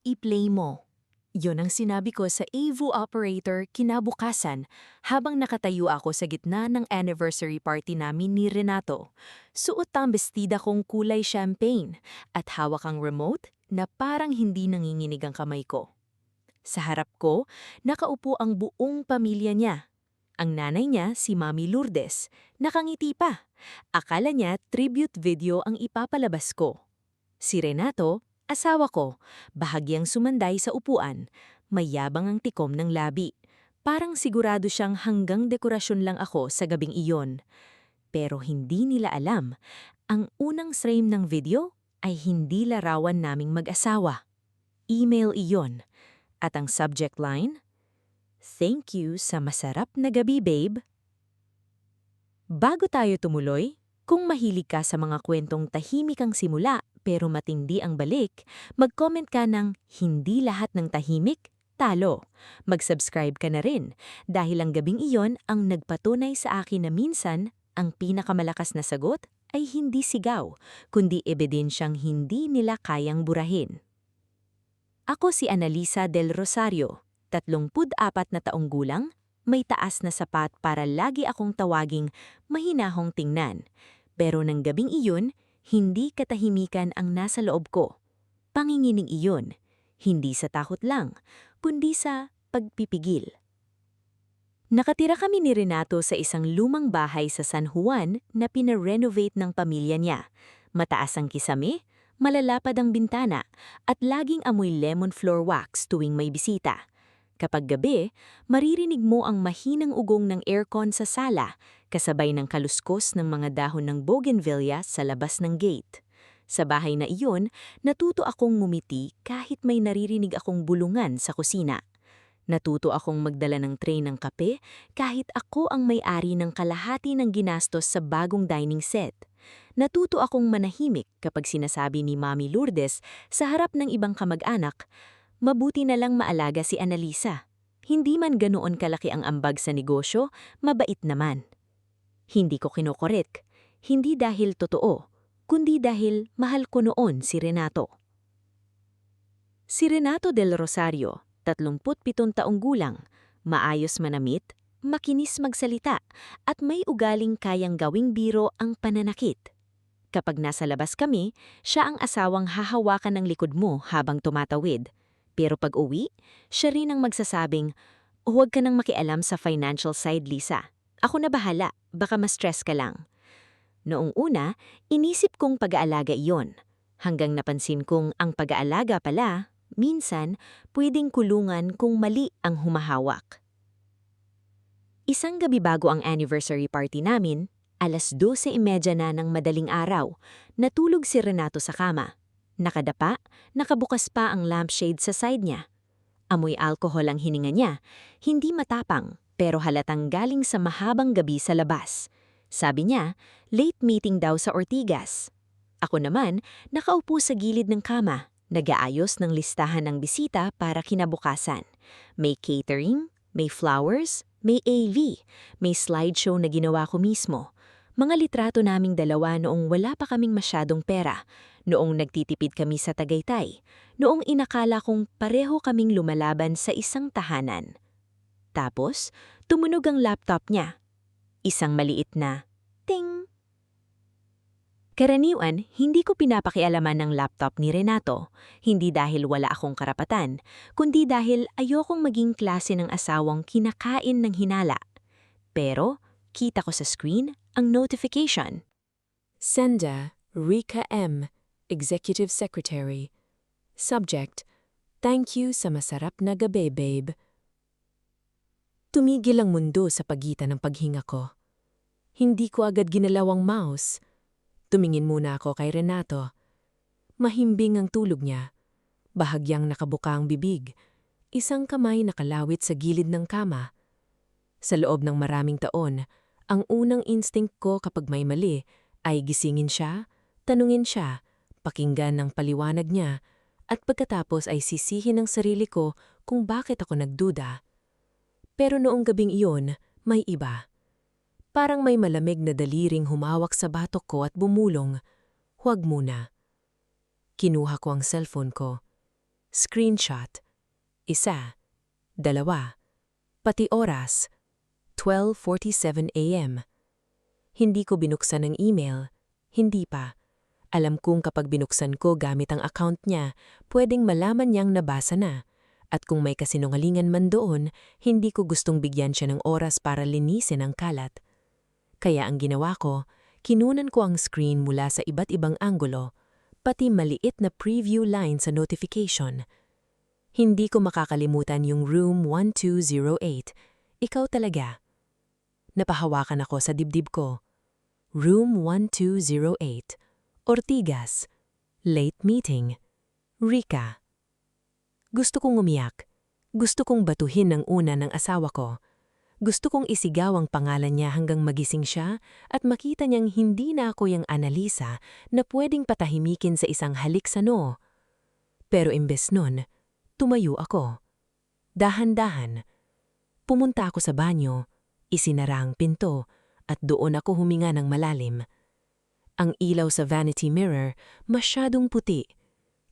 i-play mo. Yon ang sinabi ko sa AVU operator kinabukasan habang nakatayo ako sa gitna ng anniversary party namin ni Renato. Suot ang bestida kong kulay champagne at hawak ang remote na parang hindi nanginginig ang kamay ko. Sa harap ko, nakaupo ang buong pamilya niya. Ang nanay niya, si Mami Lourdes, nakangiti pa. Akala niya tribute video ang ipapalabas ko. Si Renato, asawa ko, bahagyang sumanday sa upuan, mayabang ang tikom ng labi. Parang sigurado siyang hanggang dekorasyon lang ako sa gabing iyon. Pero hindi nila alam, ang unang frame ng video ay hindi larawan naming mag-asawa. Email iyon. At ang subject line, "Thank you sa masarap na gabi, babe." Bago tayo tumuloy, kung mahilig ka sa mga kwentong tahimik ang simula pero matindi ang balik, mag-comment ka ng "Hindi lahat ng tahimik, talo." Mag-subscribe ka na rin dahil ang gabing iyon ang nagpatunay sa akin na minsan ang pinakamalakas na sagot ay hindi sigaw, kundi ebidensyang hindi nila kayang burahin. Ako si Analisa del Rosario, 34 na taong gulang, may taas na sapat para lagi akong tawaging mahinahong tingnan. Pero ng gabing iyon, hindi katahimikan ang nasa loob ko. Panginginig iyon, hindi sa takot lang, kundi sa pagpipigil. Nakatira kami ni Renato sa isang lumang bahay sa San Juan na pina-renovate ng pamilya niya. Mataas ang kisame, malalapad ang bintana, at laging amoy lemon floor wax tuwing may bisita. Kapag gabi, maririnig mo ang mahinang ugong ng aircon sa sala, kasabay ng kaluskos ng mga dahon ng bougainvillea sa labas ng gate. Sa bahay na iyon, natuto akong ngumiti kahit may naririnig akong bulungan sa kusina. Natuto akong magdala ng tray ng kape kahit ako ang may-ari ng kalahati ng ginastos sa bagong dining set. Natuto akong manahimik kapag sinasabi ni Mami Lourdes sa harap ng ibang kamag-anak, "Mabuti na lang maalaga si Analisa. Hindi man ganoon kalaki ang ambag sa negosyo, mabait naman." Hindi ko kinokorek, hindi dahil totoo, kundi dahil mahal ko noon si Renato. Si Renato del Rosario, 37 taong gulang, maayos manamit, makinis magsalita, at may ugaling kayang gawing biro ang pananakit. Kapag nasa labas kami, siya ang asawang hahawakan ng likod mo habang tumatawid. Pero pag uwi, siya rin ang magsasabing, "Huwag ka nang makialam sa financial side, Lisa. Ako na bahala, baka ma-stress ka lang." Noong una, inisip kong pag-aalaga iyon. Hanggang napansin kong ang pag-aalaga pala, minsan, pwedeng kulungan kung mali ang humahawak. Isang gabi bago ang anniversary party namin, 12:30 na ng madaling araw, natulog si Renato sa kama. Nakadapa, nakabukas pa ang lampshade sa side niya. Amoy alkohol ang hininga niya, hindi matapang, pero halatang galing sa mahabang gabi sa labas. Sabi niya, late meeting daw sa Ortigas. Ako naman, nakaupo sa gilid ng kama, nag-aayos ng listahan ng bisita para kinabukasan. May catering, may flowers, may AV, may slideshow na ginawa ko mismo. Mga litrato naming dalawa noong wala pa kaming masyadong pera, noong nagtitipid kami sa Tagaytay, noong inakala kong pareho kaming lumalaban sa isang tahanan. Tapos, tumunog ang laptop niya. Isang maliit na ting. Karaniwan, hindi ko pinapakialaman ng laptop ni Renato, hindi dahil wala akong karapatan, kundi dahil ayokong maging klase ng asawang kinakain ng hinala. Pero, kita ko sa screen ang notification. Senda, Rika M., Executive Secretary. Subject, "Thank you sa masarap na gabi, babe." Tumigil ang mundo sa pagitan ng paghinga ko. Hindi ko agad ginalaw ang mouse. Tumingin muna ako kay Renato. Mahimbing ang tulog niya. Bahagyang nakabuka ang bibig. Isang kamay nakalawit sa gilid ng kama. Sa loob ng maraming taon, ang unang instinct ko kapag may mali ay gisingin siya, tanungin siya, pakinggan ng paliwanag niya, at pagkatapos ay sisihin ang sarili ko kung bakit ako nagduda. Pero noong gabing iyon, may iba. Parang may malamig na daliring humawak sa batok ko at bumulong, "Huwag muna." Kinuha ko ang cellphone ko. Screenshot. 1, 2, pati oras, 12:47 AM. Hindi ko binuksan ang email. Hindi pa. Alam kong kapag binuksan ko gamit ang account niya, pwedeng malaman niyang nabasa na. At kung may kasinungalingan man doon, hindi ko gustong bigyan siya ng oras para linisin ang kalat. Kaya ang ginawa ko, kinunan ko ang screen mula sa iba't ibang anggulo, pati maliit na preview line sa notification. Hindi ko makakalimutan yung room 1208. Ikaw talaga. Napahawakan ako sa dibdib ko. Room 1208. Ortigas. Late meeting. Rika. Gusto kong umiyak. Gusto kong batuhin ng una ng asawa ko. Gusto kong isigaw ang pangalan niya hanggang magising siya at makita niyang hindi na ako yung Annalisa na pwedeng patahimikin sa isang halik sa noo. Pero imbes nun, tumayo ako. Dahan-dahan. Pumunta ako sa banyo, isinara ang pinto, at doon ako huminga ng malalim. Ang ilaw sa vanity mirror masyadong puti.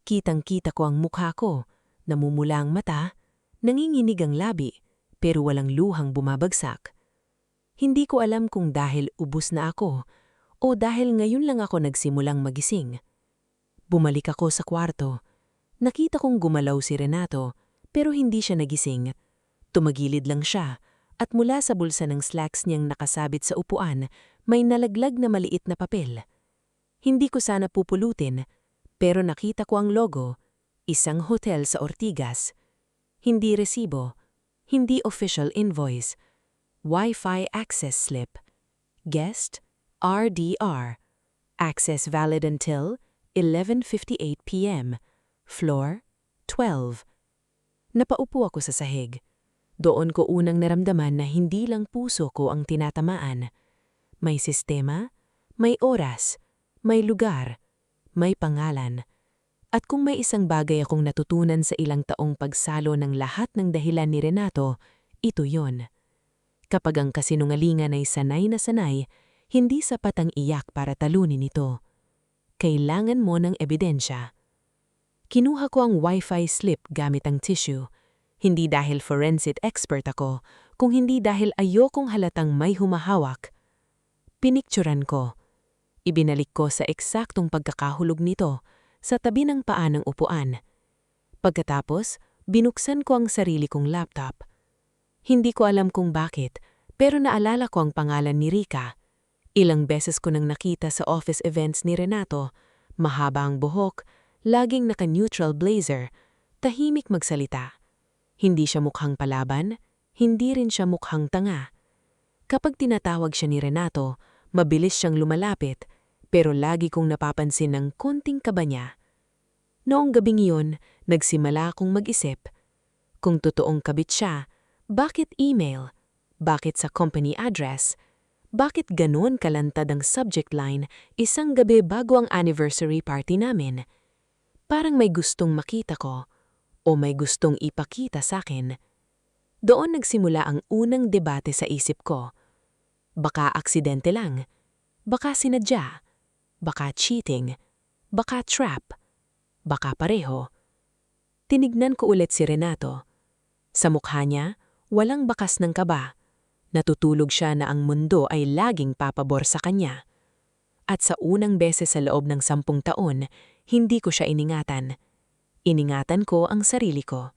Kitang-kita ko ang mukha ko, namumula ang mata, nanginginig ang labi, pero walang luhang bumabagsak. Hindi ko alam kung dahil ubos na ako o dahil ngayon lang ako nagsimulang magising. Bumalik ako sa kwarto. Nakita kong gumalaw si Renato, pero hindi siya nagising. Tumagilid lang siya, at mula sa bulsa ng slacks niyang nakasabit sa upuan, may nalaglag na maliit na papel. Hindi ko sana pupulutin, pero nakita ko ang logo, isang hotel sa Ortigas. Hindi resibo, hindi official invoice, Wi-Fi access slip, guest, RDR, access valid until 11:58 p.m., floor, 12. Napaupo ako sa sahig. Doon ko unang naramdaman na hindi lang puso ko ang tinatamaan. May sistema, may oras, may lugar, may pangalan. At kung may isang bagay akong natutunan sa ilang taong pagsalo ng lahat ng dahilan ni Renato, ito yon. Kapag ang kasinungalingan ay sanay na sanay, hindi sapat ang iyak para talunin ito. Kailangan mo ng ebidensya. Kinuha ko ang Wi-Fi slip gamit ang tissue. Hindi dahil forensic expert ako, kung hindi dahil ayokong halatang may humahawak. Pinikturan ko. Ibinalik ko sa eksaktong pagkakahulog nito, sa tabi ng paa ng upuan. Pagkatapos, binuksan ko ang sarili kong laptop. Hindi ko alam kung bakit, pero naalala ko ang pangalan ni Rika. Ilang beses ko nang nakita sa office events ni Renato. Mahaba ang buhok, laging naka-neutral blazer, tahimik magsalita. Hindi siya mukhang palaban, hindi rin siya mukhang tanga. Kapag tinatawag siya ni Renato, mabilis siyang lumalapit, pero lagi kong napapansin ng konting kaba niya. Noong gabing iyon, nagsimula akong mag-isip. Kung totoong kabit siya, bakit email? Bakit sa company address? Bakit ganon kalantad ang subject line isang gabi bago ang anniversary party namin? Parang may gustong makita ko o may gustong ipakita sa akin. Doon nagsimula ang unang debate sa isip ko. Baka aksidente lang, baka sinadya, baka cheating, baka trap, baka pareho. Tinignan ko ulit si Renato. Sa mukha niya, walang bakas ng kaba. Natutulog siya na ang mundo ay laging papabor sa kanya. At sa unang beses sa loob ng 10 taon, hindi ko siya iningatan. Iningatan ko ang sarili ko.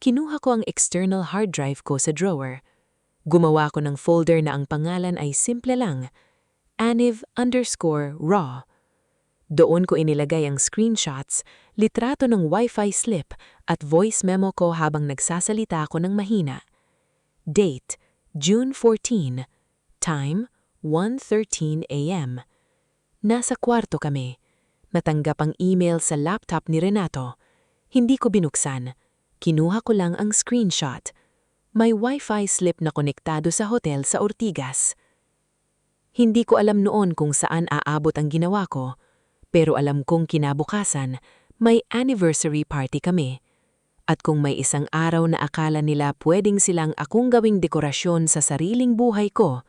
Kinuha ko ang external hard drive ko sa drawer. Gumawa ko ng folder na ang pangalan ay simple lang, Aniv_raw. Doon ko inilagay ang screenshots, litrato ng Wi-Fi slip at voice memo ko habang nagsasalita ako ng mahina. Date, June 14. Time, 1:13 a.m. Nasa kwarto kami. Natanggap ang email sa laptop ni Renato. Hindi ko binuksan. Kinuha ko lang ang screenshot. May Wi-Fi slip na konektado sa hotel sa Ortigas. Hindi ko alam noon kung saan aabot ang ginawa ko, pero alam kong kinabukasan, may anniversary party kami. At kung may isang araw na akala nila pwedeng silang akong gawing dekorasyon sa sariling buhay ko,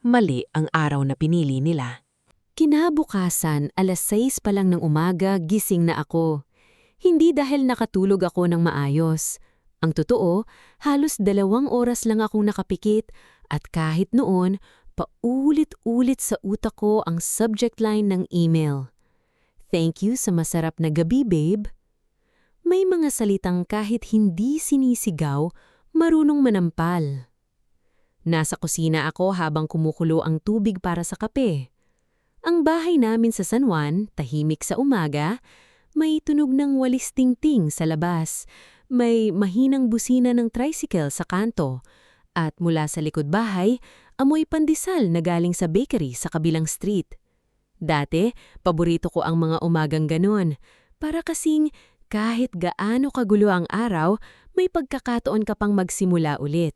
mali ang araw na pinili nila. Kinabukasan, 6:00 pa lang ng umaga, gising na ako. Hindi dahil nakatulog ako ng maayos. Ang totoo, halos 2 oras lang akong nakapikit at kahit noon, paulit-ulit sa utak ko ang subject line ng email. Thank you sa masarap na gabi, babe. May mga salitang kahit hindi sinisigaw, marunong manampal. Nasa kusina ako habang kumukulo ang tubig para sa kape. Ang bahay namin sa San Juan, tahimik sa umaga, may tunog ng walis tingting sa labas, may mahinang busina ng tricycle sa kanto, at mula sa likod bahay, amoy pandesal na galing sa bakery sa kabilang street. Dati, paborito ko ang mga umagang ganon, para kasing kahit gaano kagulo ang araw, may pagkakataon ka pang magsimula ulit.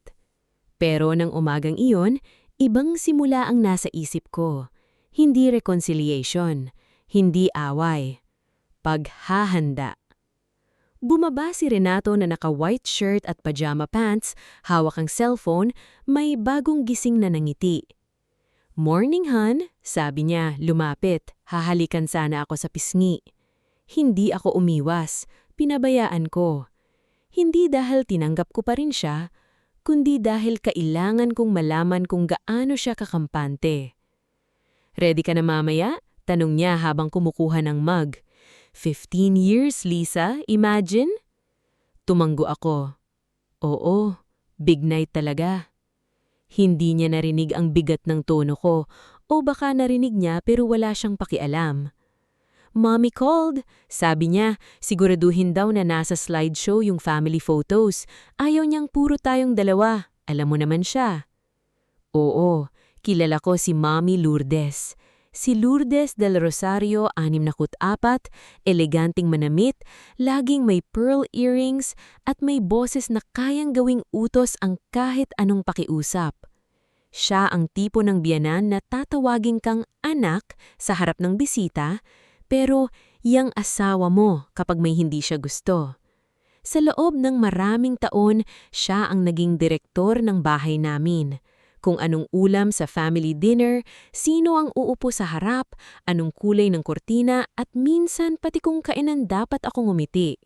Pero nang umagang iyon, ibang simula ang nasa isip ko. Hindi reconciliation, hindi away. Paghahanda. Bumaba si Renato na naka-white shirt at pajama pants, hawak ang cellphone, may bagong gising na nangiti. Morning, hon, sabi niya, lumapit. Hahalikan sana ako sa pisngi. Hindi ako umiwas, pinabayaan ko. Hindi dahil tinanggap ko pa rin siya, kundi dahil kailangan kong malaman kung gaano siya kakampante. Ready ka na mamaya? Tanong niya habang kumukuha ng mug. 15 years, Lisa, imagine? Tumanggo ako. Oo, big night talaga. Hindi niya narinig ang bigat ng tono ko, o baka narinig niya pero wala siyang pakialam. Mommy called, sabi niya, siguraduhin daw na nasa slideshow yung family photos. Ayaw niyang puro tayong dalawa, alam mo naman siya. Oo, kilala ko si Mommy Lourdes. Si Lourdes del Rosario, 64, eleganting manamit, laging may pearl earrings at may boses na kayang gawing utos ang kahit anong pakiusap. Siya ang tipo ng biyanan na tatawagin kang anak sa harap ng bisita, pero yang asawa mo kapag may hindi siya gusto. Sa loob ng maraming taon, siya ang naging direktor ng bahay namin. Kung anong ulam sa family dinner, sino ang uupo sa harap, anong kulay ng kurtina at minsan pati kung kainan dapat akong umiti.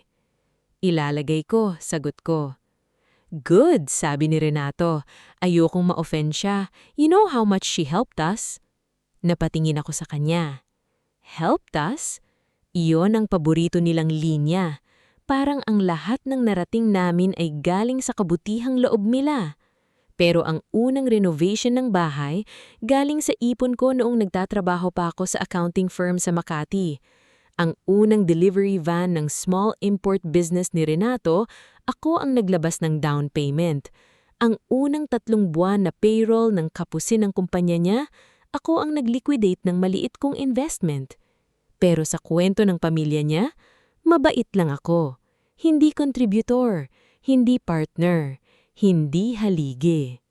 Ilalagay ko, sagot ko. Good, sabi ni Renato. Ayokong ma-offend siya. You know how much she helped us? Napatingin ako sa kanya. Helped us? Iyon ang paborito nilang linya. Parang ang lahat ng narating namin ay galing sa kabutihang loob nila. Pero ang unang renovation ng bahay, galing sa ipon ko noong nagtatrabaho pa ako sa accounting firm sa Makati. Ang unang delivery van ng small import business ni Renato, ako ang naglabas ng down payment. Ang unang 3 buwan na payroll ng kapusin ng kumpanya niya, ako ang nag-liquidate ng maliit kong investment. Pero sa kwento ng pamilya niya, mabait lang ako. Hindi contributor, hindi partner, hindi haligi.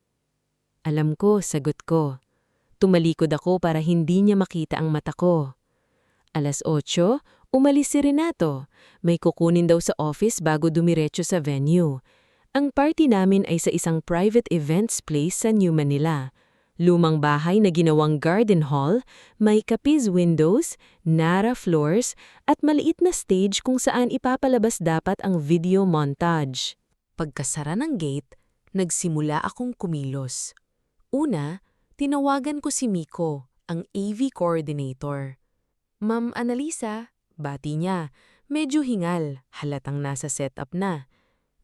Alam ko, sagot ko. Tumalikod ako para hindi niya makita ang mata ko. 8:00, umalis si Renato. May kukunin daw sa office bago dumiretso sa venue. Ang party namin ay sa isang private events place sa New Manila. Lumang bahay na ginawang garden hall, may kapiz windows, nara floors, at maliit na stage kung saan ipapalabas dapat ang video montage. Pagkasara ng gate, nagsimula akong kumilos. Una, tinawagan ko si Miko, ang AV coordinator. Ma'am Annalisa, bati niya, medyo hingal, halatang nasa setup na.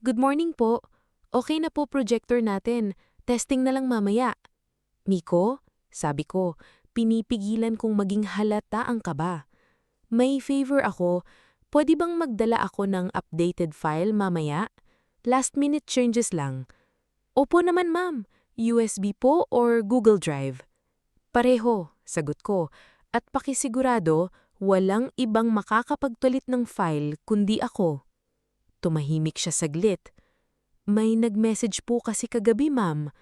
Good morning po, okay na po projector natin, testing na lang mamaya. Miko, sabi ko, pinipigilan kong maging halata ang kaba. May favor ako, pwede bang magdala ako ng updated file mamaya? Last minute changes lang. Opo naman ma'am, USB po or Google Drive? Pareho, sagot ko, at pakisigurado walang ibang makakapagtulit ng file kundi ako. Tumahimik siya saglit. May nag-message po kasi kagabi ma'am.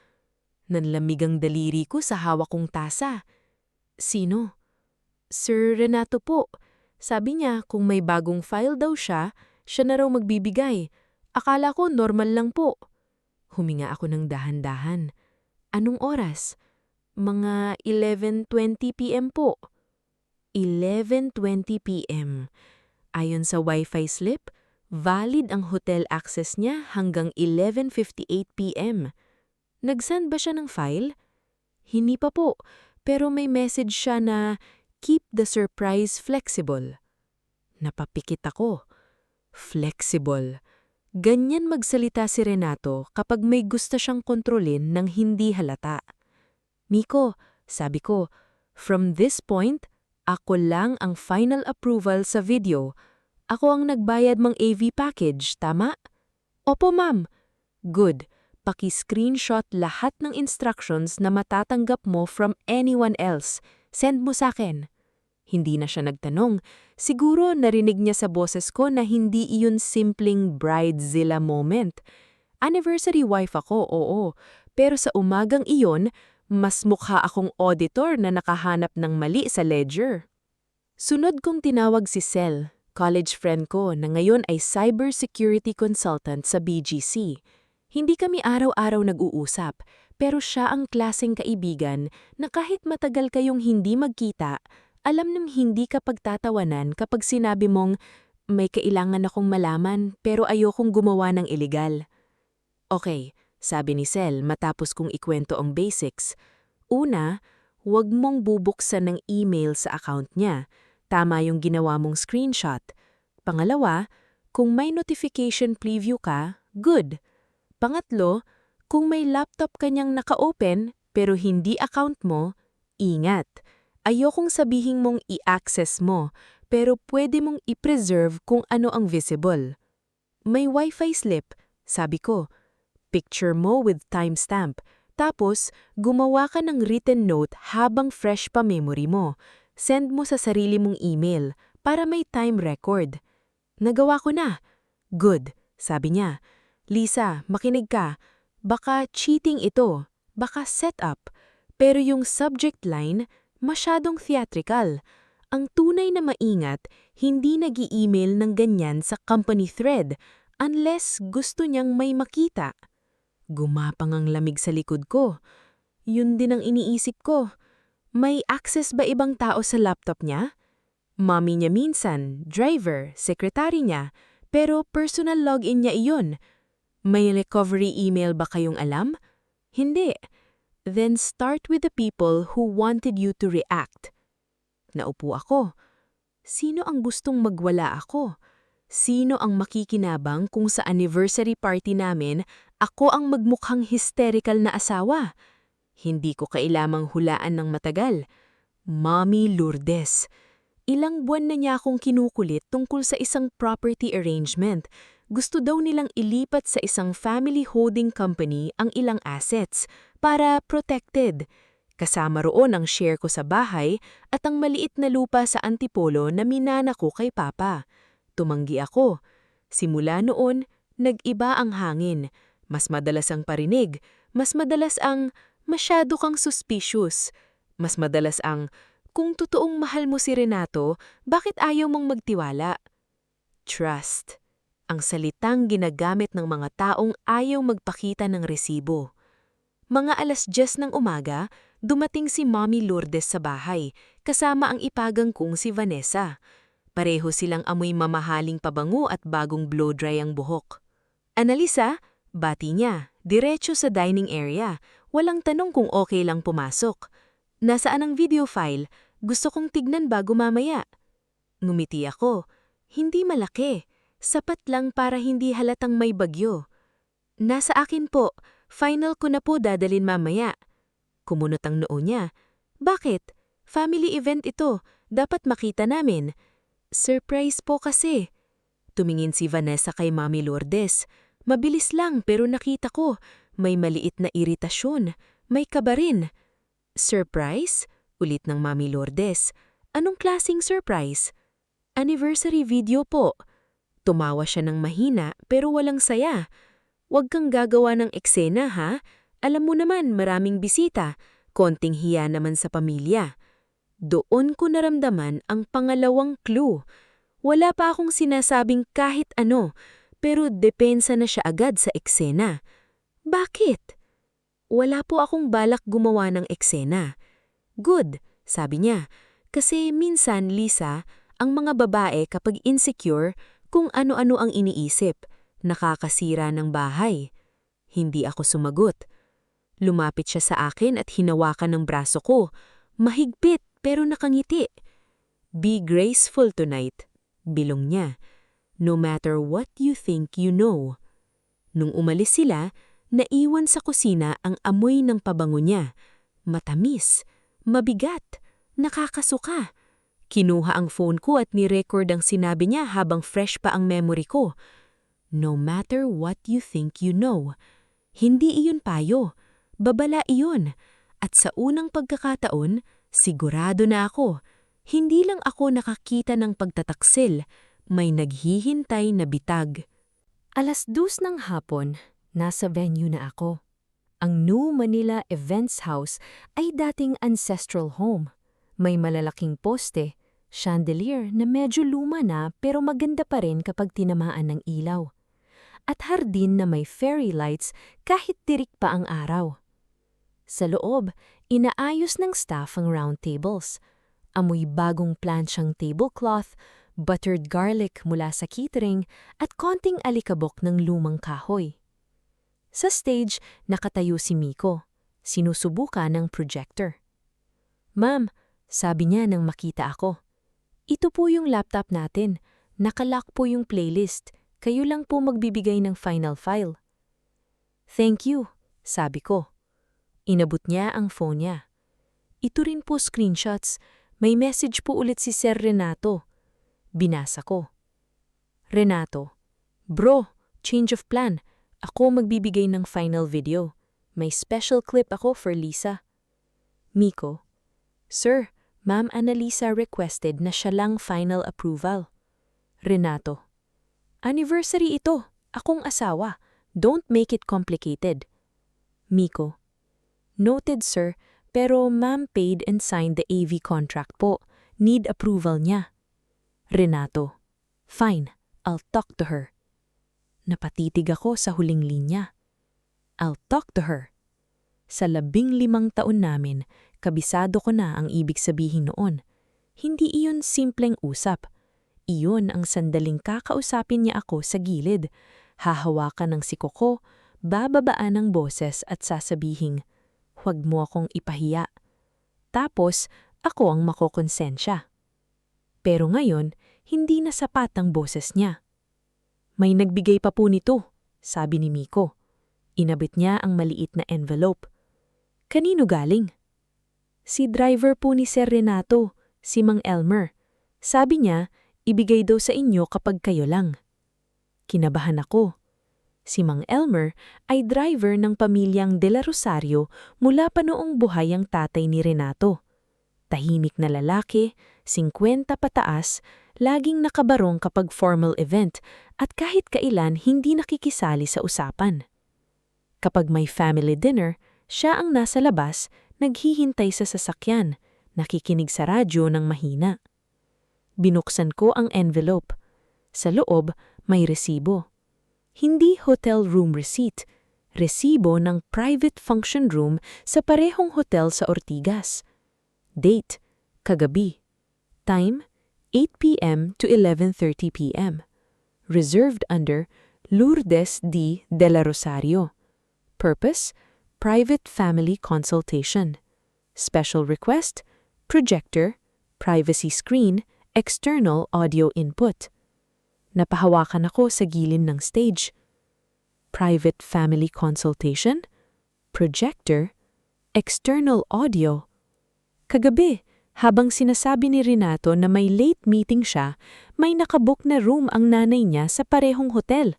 Nanlamig ang daliri ko sa hawak kong tasa. Sino? Sir Renato po. Sabi niya kung may bagong file daw siya, siya na raw magbibigay. Akala ko normal lang po. Huminga ako ng dahan-dahan. Anong oras? Mga 11:20 p.m. po. 11:20 p.m. Ayon sa Wi-Fi slip, valid ang hotel access niya hanggang 11:58 p.m. Nag-send ba siya ng file? Hindi pa po, pero may message siya na keep the surprise flexible. Napapikit ako. Flexible. Ganyan magsalita si Renato kapag may gusto siyang kontrolin ng hindi halata. Miko, sabi ko, from this point, ako lang ang final approval sa video. Ako ang nagbayad ng AV package, tama? Opo, ma'am. Good. Paki-screenshot lahat ng instructions na matatanggap mo from anyone else. Send mo sa akin. Hindi na siya nagtanong. Siguro narinig niya sa boses ko na hindi iyon simpleng bridezilla moment. Anniversary wife ako, oo. Pero sa umagang iyon, mas mukha akong auditor na nakahanap ng mali sa ledger. Sunod kong tinawag si Sel, college friend ko na ngayon ay cybersecurity consultant sa BGC. Hindi kami araw-araw nag-uusap, pero siya ang klaseng kaibigan na kahit matagal kayong hindi magkita, alam nang hindi ka pagtatawanan kapag sinabi mong, may kailangan akong malaman pero ayokong gumawa ng iligal. Okay, sabi ni Sel matapos kong ikwento ang basics. Una, huwag mong bubuksan ng email sa account niya. Tama yung ginawa mong screenshot. Pangalawa, kung may notification preview ka, good. Pangatlo, kung may laptop kanyang naka-open pero hindi account mo, ingat. Ayokong sabihin mong i-access mo, pero pwede mong i-preserve kung ano ang visible. May Wi-Fi slip, sabi ko. Picture mo with timestamp. Tapos, gumawa ka ng written note habang fresh pa memory mo. Send mo sa sarili mong email para may time record. Nagawa ko na. Good, sabi niya. Lisa, makinig ka. Baka cheating ito. Baka setup. Pero yung subject line, masyadong theatrical. Ang tunay na maingat, hindi nag-i-email ng ganyan sa company thread unless gusto niyang may makita. Gumapang ang lamig sa likod ko. Yun din ang iniisip ko. May access ba ibang tao sa laptop niya? Mommy niya minsan, driver, sekretary niya, pero personal login niya iyon. May recovery email ba kayong alam? Hindi. Then start with the people who wanted you to react. Naupo ako. Sino ang gustong magwala ako? Sino ang makikinabang kung sa anniversary party namin ako ang magmukhang hysterical na asawa? Hindi ko kailamang hulaan ng matagal. Mommy Lourdes. Ilang buwan na niya akong kinukulit tungkol sa isang property arrangement. Gusto daw nilang ilipat sa isang family holding company ang ilang assets para protected. Kasama roon ang share ko sa bahay at ang maliit na lupa sa Antipolo na minana ko kay Papa. Tumanggi ako. Simula noon, nag-iba ang hangin. Mas madalas ang parinig. Mas madalas ang masyado kang suspicious. Mas madalas ang kung totoong mahal mo si Renato, bakit ayaw mong magtiwala? Trust. Ang salitang ginagamit ng mga taong ayaw magpakita ng resibo. Mga 10:00 ng umaga, dumating si Mommy Lourdes sa bahay, kasama ang ipagang kong si Vanessa. Pareho silang amoy mamahaling pabango at bagong blow-dry ang buhok. Analisa, bati niya, diretso sa dining area. Walang tanong kung okay lang pumasok. Nasaan ang video file? Gusto kong tignan bago mamaya. Ngumiti ako. Hindi malaki. Sapat lang para hindi halatang may bagyo. Nasa akin po. Final ko na po dadalin mamaya. Kumunot ang noo niya. Bakit? Family event ito. Dapat makita namin. Surprise po kasi. Tumingin si Vanessa kay Mami Lourdes. Mabilis lang pero nakita ko. May maliit na iritasyon. May kaba rin. Surprise? Ulit ng Mami Lourdes. Anong klaseng surprise? Anniversary video po. Tumawa siya ng mahina pero walang saya. Huwag kang gagawa ng eksena ha. Alam mo naman maraming bisita. Konting hiya naman sa pamilya. Doon ko naramdaman ang pangalawang clue. Wala pa akong sinasabing kahit ano, pero depensa na siya agad sa eksena. Bakit? Wala po akong balak gumawa ng eksena. Good, sabi niya. Kasi minsan, Lisa, Ang mga babae kapag insecure, kung ano-ano ang iniisip, nakakasira ng bahay. Hindi ako sumagot. Lumapit siya sa akin at hinawakan ng braso ko. Mahigpit pero nakangiti. Be graceful tonight, bilong niya. No matter what you think you know. Nung umalis sila, naiwan sa kusina ang amoy ng pabango niya. Matamis, mabigat, nakakasuka. Kinuha ang phone ko at ni-record ang sinabi niya habang fresh pa ang memory ko. No matter what you think you know. Hindi iyon payo. Babala iyon. At sa unang pagkakataon, sigurado na ako. Hindi lang ako nakakita ng pagtataksil. May naghihintay na bitag. 2:00 ng hapon, nasa venue na ako. Ang New Manila Events House ay dating ancestral home. May malalaking poste, chandelier na medyo luma na pero maganda pa rin kapag tinamaan ng ilaw. At hardin na may fairy lights kahit tirik pa ang araw. Sa loob, inaayos ng staff ang round tables. Amoy bagong plansyang tablecloth, buttered garlic mula sa catering at konting alikabok ng lumang kahoy. Sa stage, nakatayo si Miko. Sinusubukan ng projector. "Ma'am," sabi niya nang makita ako. "Ito po yung laptop natin. Nakalock po yung playlist. Kayo lang po magbibigay ng final file." "Thank you," sabi ko. Inabot niya ang phone niya. "Ito rin po screenshots. May message po ulit si Sir Renato." Binasa ko. "Renato, bro, change of plan. Ako magbibigay ng final video. May special clip ako for Lisa." Miko, "Sir, Ma'am Annalisa requested na siya lang final approval." Renato, "Anniversary ito. Akong asawa. Don't make it complicated." Miko, "Noted sir, pero Ma'am paid and signed the AV contract po. Need approval niya." Renato, "Fine, I'll talk to her." Napatitig ako sa huling linya. I'll talk to her. Sa 15 taon namin, kabisado ko na ang ibig sabihin noon. Hindi iyon simpleng usap. Iyon ang sandaling kakausapin niya ako sa gilid. Hahawakan ng siko ko, bababaan ng boses at sasabihing, "Huwag mo akong ipahiya." Tapos, ako ang makokonsensya. Pero ngayon, hindi na sapat ang boses niya. "May nagbigay pa po nito," sabi ni Miko. Inabit niya ang maliit na envelope. "Kanino galing?" "Si driver po ni Sir Renato, si Mang Elmer. Sabi niya, ibigay daw sa inyo kapag kayo lang." Kinabahan ako. Si Mang Elmer ay driver ng pamilyang De La Rosario mula pa noong buhay ang tatay ni Renato. Tahimik na lalaki, 50 pataas, laging nakabarong kapag formal event at kahit kailan hindi nakikisali sa usapan. Kapag may family dinner, siya ang nasa labas, naghihintay sa sasakyan, nakikinig sa radyo ng mahina. Binuksan ko ang envelope. Sa loob, may resibo. Hindi hotel room receipt, resibo ng private function room sa parehong hotel sa Ortigas. Date, kagabi. Time, 8 p.m. to 11:30 p.m. Reserved under Lourdes D. De La Rosario. Purpose, private family consultation. Special request, projector, privacy screen, external audio input. Napahawakan ako sa gilid ng stage. Private family consultation, projector, external audio. Kagabi, habang sinasabi ni Renato na may late meeting siya, may nakabook na room ang nanay niya sa parehong hotel.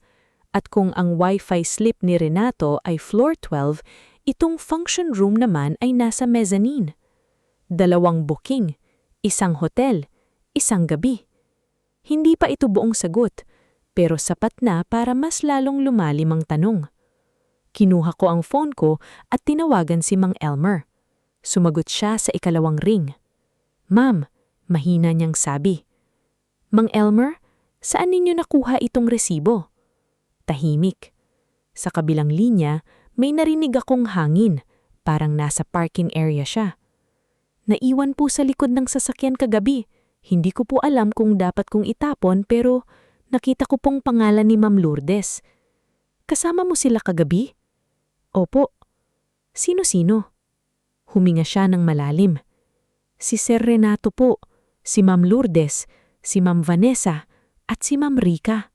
At kung ang Wi-Fi slip ni Renato ay floor 12, itong function room naman ay nasa mezzanine. 2 booking, 1 hotel, 1 gabi. Hindi pa ito buong sagot, pero sapat na para mas lalong lumalim ang tanong. Kinuha ko ang phone ko at tinawagan si Mang Elmer. Sumagot siya sa 2nd ring. "Ma'am," mahina niyang sabi. "Mang Elmer, saan ninyo nakuha itong resibo?" Tahimik. Sa kabilang linya, may narinig akong hangin, parang nasa parking area siya. "Naiwan po sa likod ng sasakyan kagabi," Hindi ko po alam kung dapat kong itapon pero nakita ko pong pangalan ni Ma'am Lourdes. Kasama mo sila kagabi? Opo. Sino-sino? Huminga siya ng malalim. Si Sir Renato po, si Ma'am Lourdes, si Ma'am Vanessa, at si Ma'am Rica.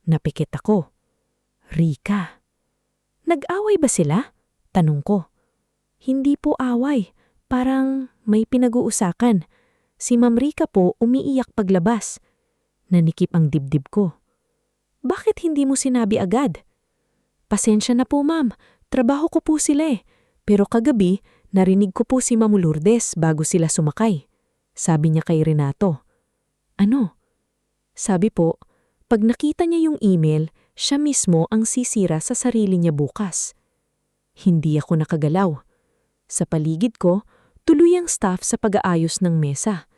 Napikit ako. Rica. Nag-away ba sila? Tanong ko. Hindi po away. Parang may pinag-uusakan. Si Ma'am Rica po umiiyak paglabas. Nanikip ang dibdib ko. Bakit hindi mo sinabi agad? Pasensya na po ma'am, trabaho ko po sila eh. Pero kagabi, narinig ko po si Ma'am Lourdes bago sila sumakay. Sabi niya kay Renato. Ano? Sabi po, pag nakita niya yung email, siya mismo ang sisira sa sarili niya bukas. Hindi ako nakagalaw. Sa paligid ko, tuloy ang staff sa pag-aayos ng mesa.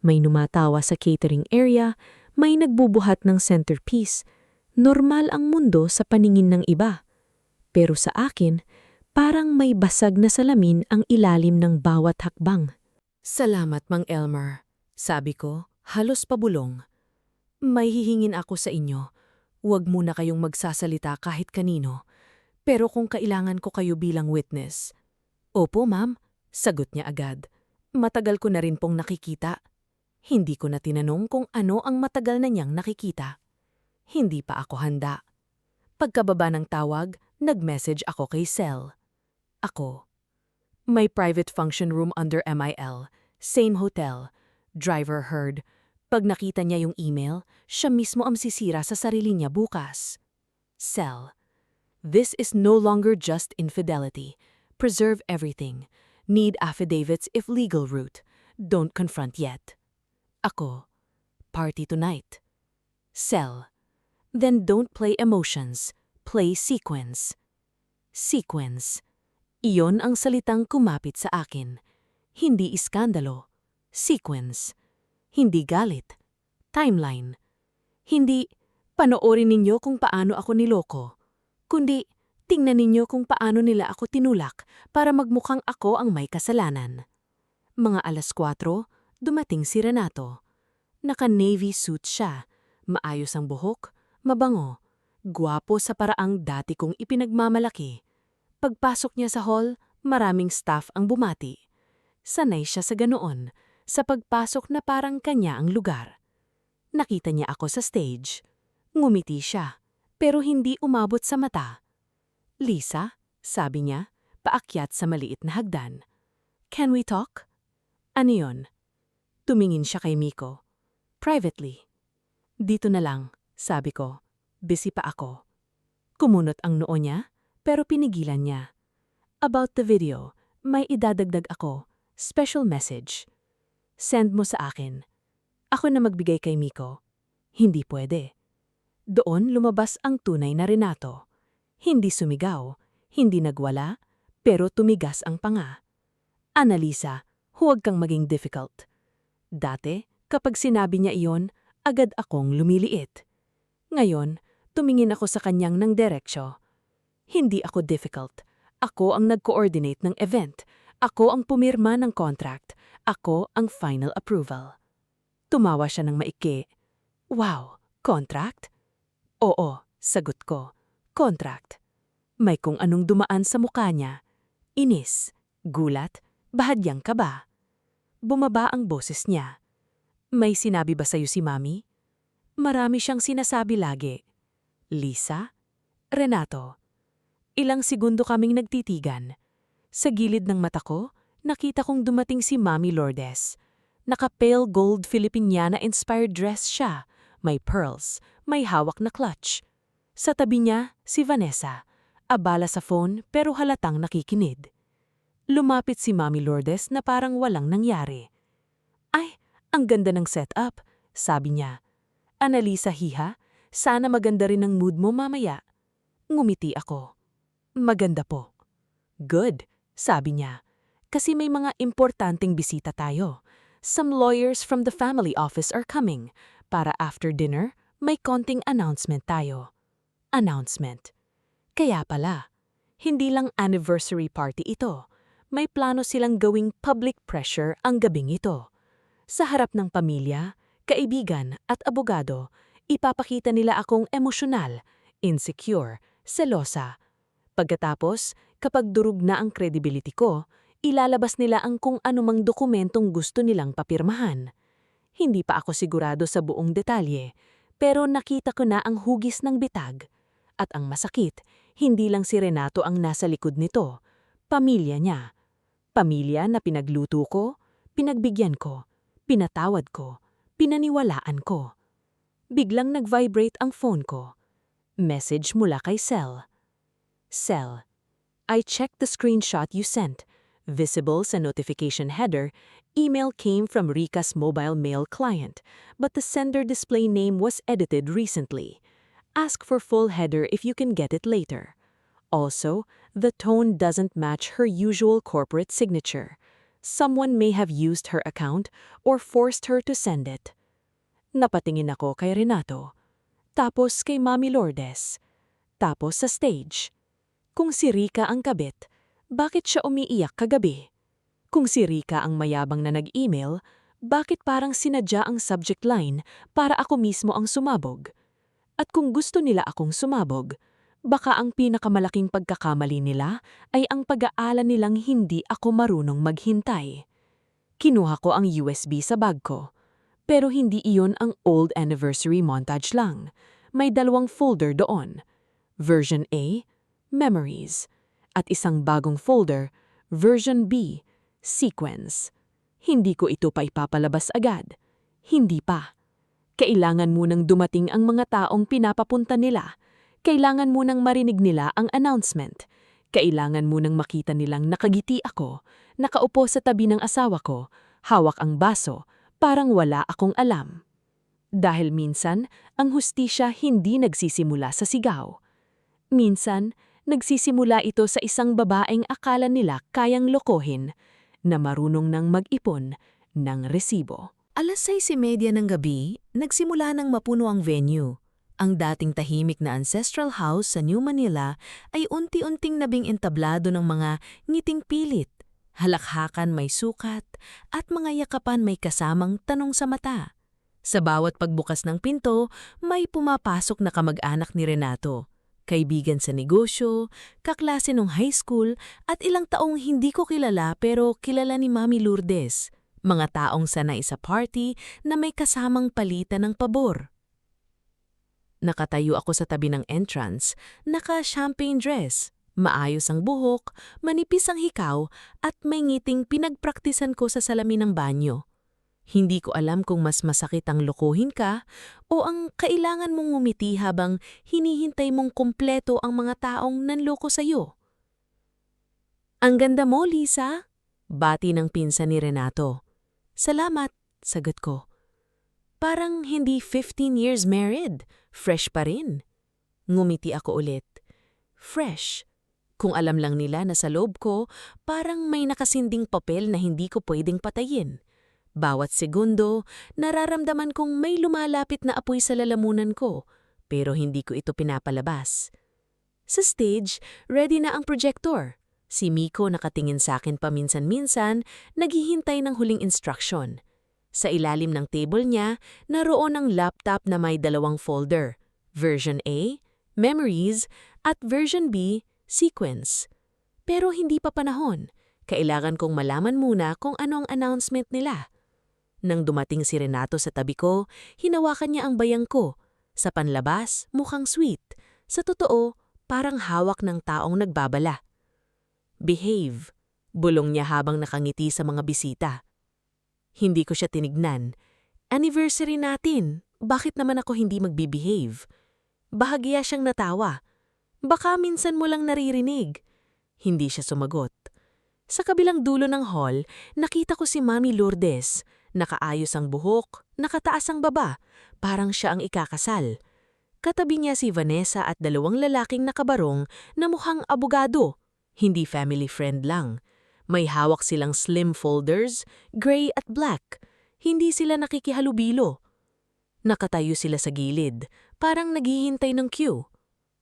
May numatawa sa catering area, may nagbubuhat ng centerpiece. Normal ang mundo sa paningin ng iba. Pero sa akin, parang may basag na salamin ang ilalim ng bawat hakbang. Salamat, Mang Elmer. Sabi ko, halos pabulong. May hihingin ako sa inyo. Huwag muna kayong magsasalita kahit kanino. Pero kung kailangan ko kayo bilang witness. Opo, ma'am. Sagot niya agad. Matagal ko na rin pong nakikita. Hindi ko na tinanong kung ano ang matagal na niyang nakikita. Hindi pa ako handa. Pagkababa ng tawag, nag-message ako kay Sel. Ako. May private function room under MIL. Same hotel. Driver heard. Pag nakita niya yung email, siya mismo ang sisira sa sarili niya bukas. Sel. This is no longer just infidelity. Preserve everything. Need affidavits if legal route. Don't confront yet. Ako. Party tonight. Sel. Then don't play emotions. Play sequence. Sequence. Iyon ang salitang kumapit sa akin. Hindi iskandalo. Sequence. Hindi galit. Timeline. Hindi, panoorin ninyo kung paano ako niloko. Kundi, tingnan ninyo kung paano nila ako tinulak para magmukhang ako ang may kasalanan. Mga 4:00, dumating si Renato. Naka-navy suit siya. Maayos ang buhok, mabango. Gwapo sa paraang dati kong ipinagmamalaki. Pagpasok niya sa hall, maraming staff ang bumati. Sanay siya sa ganoon, sa pagpasok na parang kanya ang lugar. Nakita niya ako sa stage. Ngumiti siya, pero hindi umabot sa mata. Lisa, sabi niya, paakyat sa maliit na hagdan. Can we talk? Ano yun? Tumingin siya kay Miko. Privately. Dito na lang, sabi ko. Busy pa ako. Kumunot ang noo niya, pero pinigilan niya. About the video, may idadagdag ako. Special message. Send mo sa akin. Ako na magbigay kay Miko. Hindi pwede. Doon lumabas ang tunay na Renato. Hindi sumigaw, hindi nagwala, pero tumigas ang panga. Annalisa, huwag kang maging difficult. Dati, kapag sinabi niya iyon, agad akong lumiliit. Ngayon, tumingin ako sa kanyang ng direksyo. Hindi ako difficult. Ako ang nag-coordinate ng event. Ako ang pumirma ng contract. Ako ang final approval. Tumawa siya ng maiki. Wow, contract? Oo, sagot ko. Contract. May kung anong dumaan sa mukha niya. Inis, gulat, bahagyang kaba. Bumaba ang boses niya. May sinabi ba sa'yo si Mami? Marami siyang sinasabi lagi. Lisa? Renato? Ilang segundo kaming nagtitigan. Sa gilid ng mata ko, nakita kong dumating si Mami Lourdes. Naka-pale gold Filipiniana-inspired dress siya. May pearls, may hawak na clutch. Sa tabi niya, si Vanessa. Abala sa phone pero halatang nakikinig. Lumapit si Mami Lourdes na parang walang nangyari. Ay, ang ganda ng setup, sabi niya. Annalisa hiha, sana maganda rin ang mood mo mamaya. Ngumiti ako. Maganda po. Good, sabi niya. Kasi may mga importanteng bisita tayo. Some lawyers from the family office are coming. Para after dinner, may konting announcement tayo. Announcement. Kaya pala, hindi lang anniversary party ito. May plano silang gawing public pressure ang gabing ito. Sa harap ng pamilya, kaibigan at abogado, ipapakita nila akong emosyonal, insecure, selosa. Pagkatapos, kapag durog na ang credibility ko, ilalabas nila ang kung anumang dokumentong gusto nilang papirmahan. Hindi pa ako sigurado sa buong detalye, pero nakita ko na ang hugis ng bitag. At ang masakit, hindi lang si Renato ang nasa likod nito, pamilya niya. Pamilya na pinagluto ko, pinagbigyan ko, pinatawad ko, pinaniwalaan ko. Biglang nag-vibrate ang phone ko. Message mula kay Sel. Sel, I checked the screenshot you sent. Visible sa notification header, email came from Rika's mobile mail client, but the sender display name was edited recently. Ask for full header if you can get it later. Also, the tone doesn't match her usual corporate signature. Someone may have used her account or forced her to send it. Napatingin ako kay Renato. Tapos kay Mami Lourdes. Tapos sa stage. Kung si Rika ang kabit, bakit siya umiiyak kagabi? Kung si Rika ang mayabang na nag-email, bakit parang sinadya ang subject line para ako mismo ang sumabog? At kung gusto nila akong sumabog, baka ang pinakamalaking pagkakamali nila ay ang pag-aalan nilang hindi ako marunong maghintay. Kinuha ko ang USB sa bag ko. Pero hindi iyon ang old anniversary montage lang. May dalawang folder doon. Version A, Memories. At isang bagong folder, Version B, Sequence. Hindi ko ito pa ipapalabas agad. Hindi pa. Kailangan munang dumating ang mga taong pinapapunta nila. Kailangan munang marinig nila ang announcement. Kailangan munang makita nilang nakagiti ako, nakaupo sa tabi ng asawa ko, hawak ang baso, parang wala akong alam. Dahil minsan, ang hustisya hindi nagsisimula sa sigaw. Minsan, nagsisimula ito sa isang babaeng akala nila kayang lokohin, na marunong nang mag-ipon ng resibo. 6:30 ng gabi, nagsimula nang mapuno ang venue. Ang dating tahimik na ancestral house sa New Manila ay unti-unting nabing entablado ng mga ngiting pilit, halakhakan may sukat, at mga yakapan may kasamang tanong sa mata. Sa bawat pagbukas ng pinto, may pumapasok na kamag-anak ni Renato, kaibigan sa negosyo, kaklase nung high school, at ilang taong hindi ko kilala pero kilala ni Mami Lourdes, mga taong sanay sa party na may kasamang palitan ng pabor. Nakatayo ako sa tabi ng entrance, naka-champagne dress, maayos ang buhok, manipis ang hikaw, at may ngiting pinagpraktisan ko sa salamin ng banyo. Hindi ko alam kung mas masakit ang lokohin ka o ang kailangan mong ngumiti habang hinihintay mong kumpleto ang mga taong nanloko sa'yo. Ang ganda mo, Lisa, bati ng pinsan ni Renato. Salamat, sagot ko. Parang hindi 15 years married, fresh pa rin. Ngumiti ako ulit. Fresh. Kung alam lang nila na sa loob ko, parang may nakasinding papel na hindi ko pwedeng patayin. Bawat segundo, nararamdaman kong may lumalapit na apoy sa lalamunan ko, pero hindi ko ito pinapalabas. Sa stage, ready na ang projector. Si Miko nakatingin sa akin paminsan-minsan, naghihintay ng huling instruction. Sa ilalim ng table niya, naroon ang laptop na may dalawang folder, Version A, Memories, at Version B, Sequence. Pero hindi pa panahon. Kailangan kong malaman muna kung ano ang announcement nila. Nang dumating si Renato sa tabi ko, hinawakan niya ang bayang ko. Sa panlabas, mukhang sweet. Sa totoo, parang hawak ng taong nagbabala. Behave, bulong niya habang nakangiti sa mga bisita. Hindi ko siya tinignan. Anniversary natin, bakit naman ako hindi magbibehave? Bahagya siyang natawa. Baka minsan mo lang naririnig. Hindi siya sumagot. Sa kabilang dulo ng hall, nakita ko si Mami Lourdes. Nakaayos ang buhok, nakataas ang baba, parang siya ang ikakasal. Katabi niya si Vanessa at dalawang lalaking nakabarong na mukhang abogado. Hindi family friend lang. May hawak silang slim folders, gray at black. Hindi sila nakikihalubilo. Nakatayo sila sa gilid, parang naghihintay ng cue.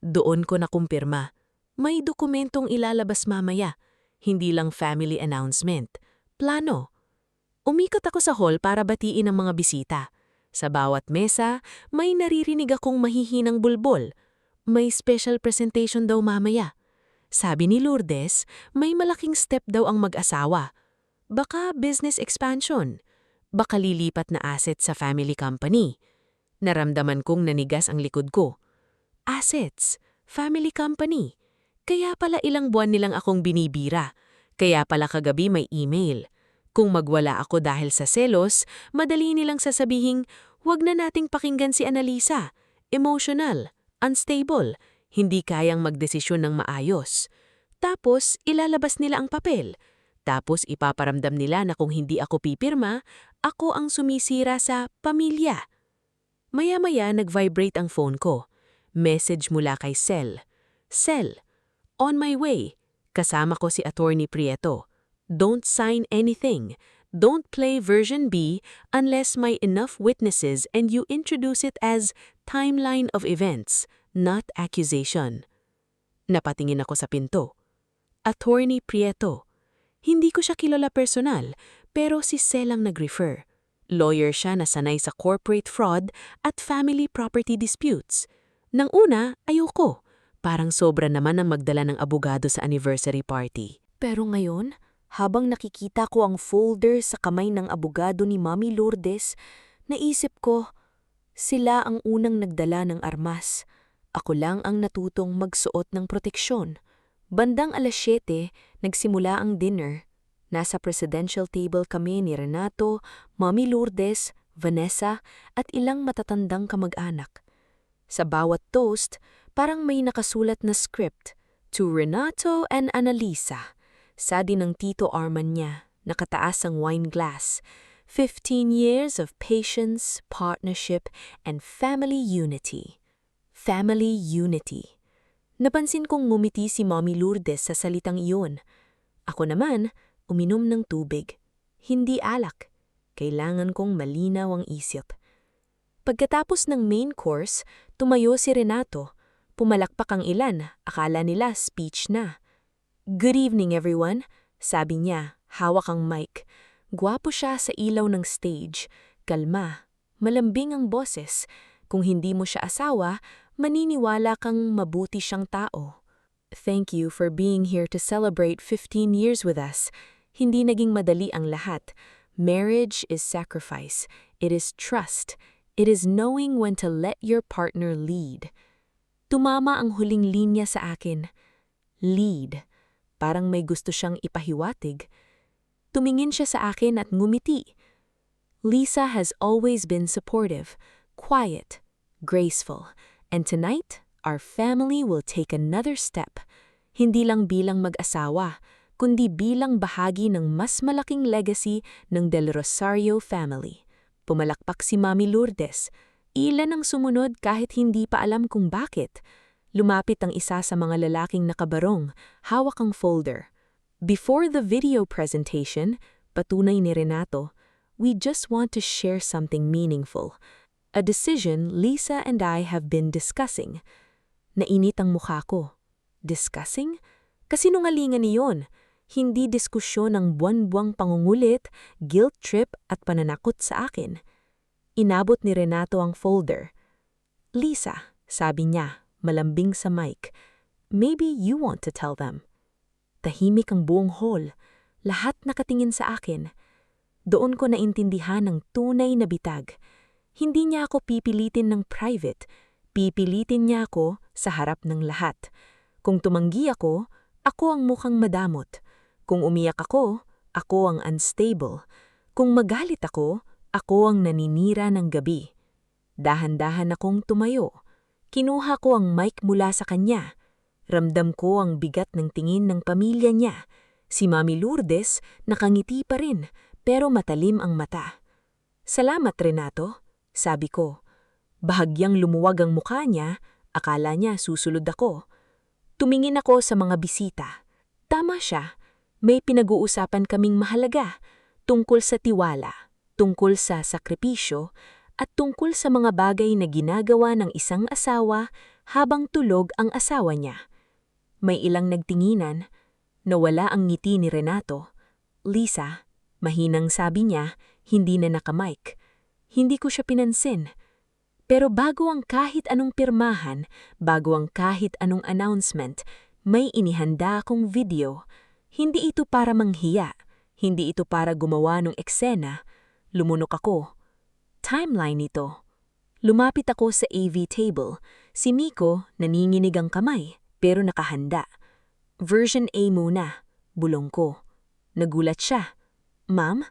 Doon ko nakumpirma. May dokumentong ilalabas mamaya. Hindi lang family announcement. Plano. Umikot ako sa hall para batiin ang mga bisita. Sa bawat mesa, may naririnig akong mahihinang bulbol. May special presentation daw mamaya. Sabi ni Lourdes, may malaking step daw ang mag-asawa. Baka business expansion. Baka lilipat na asset sa family company. Naramdaman kong nanigas ang likod ko. Assets, family company. Kaya pala ilang buwan nilang akong binibira. Kaya pala kagabi may email. Kung magwala ako dahil sa selos, madali nilang sasabihing, "Huwag na nating pakinggan si Annalisa. Emotional, unstable, hindi kayang magdesisyon ng maayos." Tapos, ilalabas nila ang papel. Tapos, ipaparamdam nila na kung hindi ako pipirma, ako ang sumisira sa pamilya. Maya-maya, nag-vibrate ang phone ko. Message mula kay Sel. Sel, on my way. Kasama ko si Attorney Prieto. Don't sign anything. Don't play version B unless may enough witnesses and you introduce it as timeline of events, not accusation. Napatingin ako sa pinto. Attorney Prieto. Hindi ko siya kilala personal, pero si Sel ang nag-refer. Lawyer siya na sanay sa corporate fraud at family property disputes. Nang una, ayoko. Parang sobra naman ang magdala ng abogado sa anniversary party. Pero ngayon, habang nakikita ko ang folder sa kamay ng abogado ni Mami Lourdes, naisip ko, sila ang unang nagdala ng armas. Ako lang ang natutong magsuot ng proteksyon. Bandang 7:00, nagsimula ang dinner. Nasa presidential table kami ni Renato, Mami Lourdes, Vanessa at ilang matatandang kamag-anak. Sa bawat toast, parang may nakasulat na script, "To Renato and Annalisa." Sadi ng Tito Arman niya, nakataas ang wine glass. 15 years of patience, partnership, and family unity. Family unity. Napansin kong ngumiti si Mommy Lourdes sa salitang iyon. Ako naman, uminom ng tubig. Hindi alak. Kailangan kong malinaw ang isip. Pagkatapos ng main course, tumayo si Renato. Pumalakpak ang ilan, akala nila speech na. "Good evening everyone," sabi niya, hawak ang mic. Gwapo siya sa ilaw ng stage. Kalma, malambing ang boses. Kung hindi mo siya asawa, maniniwala kang mabuti siyang tao. "Thank you for being here to celebrate 15 years with us. Hindi naging madali ang lahat. Marriage is sacrifice. It is trust. It is knowing when to let your partner lead." Tumama ang huling linya sa akin. Lead. Parang may gusto siyang ipahiwatig. Tumingin siya sa akin at ngumiti. "Lisa has always been supportive, quiet, graceful, and tonight, our family will take another step. Hindi lang bilang mag-asawa, kundi bilang bahagi ng mas malaking legacy ng Del Rosario family." Pumalakpak si Mami Lourdes. Ilan ang sumunod kahit hindi pa alam kung bakit. Lumapit ang isa sa mga lalaking nakabarong, hawak ang folder. "Before the video presentation," patunay ni Renato, "we just want to share something meaningful. A decision Lisa and I have been discussing." Nainit ang mukha ko. Discussing? Kasinungalingan niyon. Hindi diskusyon ng buwan-buwang pangungulit, guilt trip at pananakot sa akin. Inabot ni Renato ang folder. "Lisa," sabi niya, malambing sa mic, "maybe you want to tell them." Tahimik ang buong hall. Lahat nakatingin sa akin. Doon ko naintindihan ang tunay na bitag. Hindi niya ako pipilitin ng private. Pipilitin niya ako sa harap ng lahat. Kung tumanggi ako ang mukhang madamot. Kung umiyak ako ang unstable. Kung magalit ako ang naninira ng gabi. Dahan-dahan akong tumayo. Kinuha ko ang mic mula sa kanya. Ramdam ko ang bigat ng tingin ng pamilya niya. Si Mami Lourdes nakangiti pa rin, pero matalim ang mata. "Salamat, Renato," sabi ko. Bahagyang lumuwag ang mukha niya, akala niya susunod ako. Tumingin ako sa mga bisita. Tama siya, may pinag-uusapan kaming mahalaga, tungkol sa tiwala, tungkol sa sakripisyo, at tungkol sa mga bagay na ginagawa ng isang asawa habang tulog ang asawa niya. May ilang nagtinginan. Nawala ang ngiti ni Renato. "Lisa, Mahinang sabi niya, hindi na nakamic. Hindi ko siya pinansin. Pero bago ang kahit anong pirmahan, bago ang kahit anong announcement, may inihanda akong video. Hindi ito para manghiya. Hindi ito para gumawa ng eksena. Lumunok ako. Timeline ito. Lumapit ako sa AV table. Si Miko naninginig ang kamay, pero nakahanda. Version A muna. Bulong ko. Nagulat siya. Ma'am?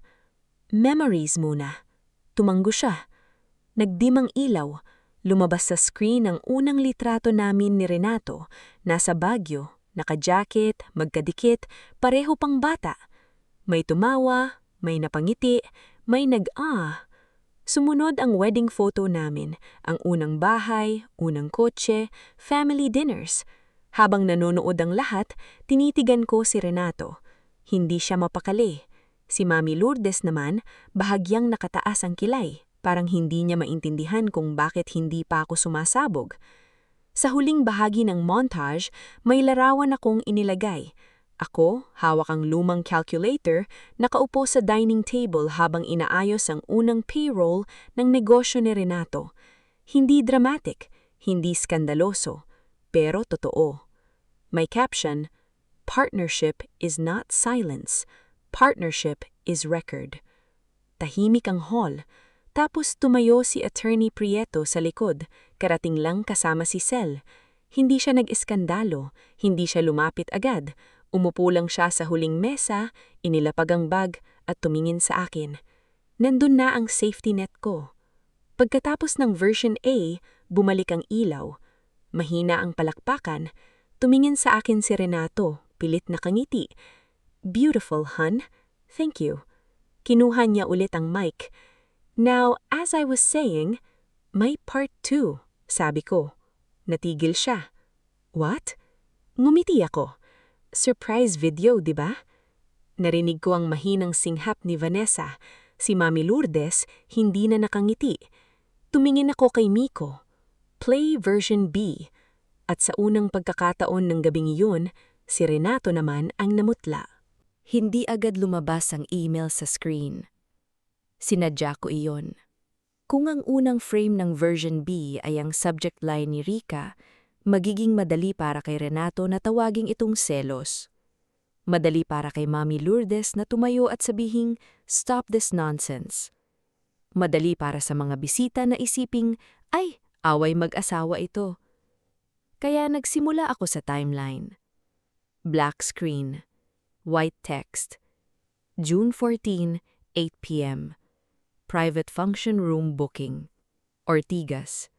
Memories muna. Tumanggo siya. Nagdimang ilaw. Lumabas sa screen ang unang litrato namin ni Renato. Nasa Baguio, naka-jacket, magkadikit, pareho pang bata. May tumawa, may napangiti, may nag-ah. Sumunod ang wedding photo namin, ang unang bahay, unang kotse, family dinners. Habang nanonood ang lahat, tinitigan ko si Renato. Hindi siya mapakali. Si Mami Lourdes naman, bahagyang nakataas ang kilay. Parang hindi niya maintindihan kung bakit hindi pa ako sumasabog. Sa huling bahagi ng montage, may larawan akong inilagay. Ako, hawak ang lumang calculator, nakaupo sa dining table habang inaayos ang unang payroll ng negosyo ni Renato. Hindi dramatic, hindi skandaloso, pero totoo. May caption, "Partnership is not silence. Partnership is record." Tahimik ang hall. Tapos tumayo si Attorney Prieto sa likod, karating lang kasama si Sel. Hindi siya nag-eskandalo, hindi siya lumapit agad. Umupo lang siya sa huling mesa, inilapag ang bag at tumingin sa akin. Nandun na ang safety net ko. Pagkatapos ng version A, bumalik ang ilaw. Mahina ang palakpakan. Tumingin sa akin si Renato, pilit na kangiti. "Beautiful, hun. Thank you." Kinuha niya ulit ang mic. "Now, as I was saying, may part 2, sabi ko. Natigil siya. "What?" Ngumiti ako. Surprise video, di ba? Narinig ko ang mahinang singhap ni Vanessa. Si Mami Lourdes hindi na nakangiti. Tumingin ako kay Miko. Play version B. At sa unang pagkakataon ng gabing iyon, si Renato naman ang namutla. Hindi agad lumabas ang email sa screen. Sinadya ko iyon. Kung ang unang frame ng version B ay ang subject line ni Rika, magiging madali para kay Renato na tawaging itong selos. Madali para kay Mami Lourdes na tumayo at sabihing, "Stop this nonsense." Madali para sa mga bisita na isiping, "Ay, away mag-asawa ito." Kaya nagsimula ako sa timeline. Black screen. White text. June 14, 8 p.m. Private function room booking. Ortigas.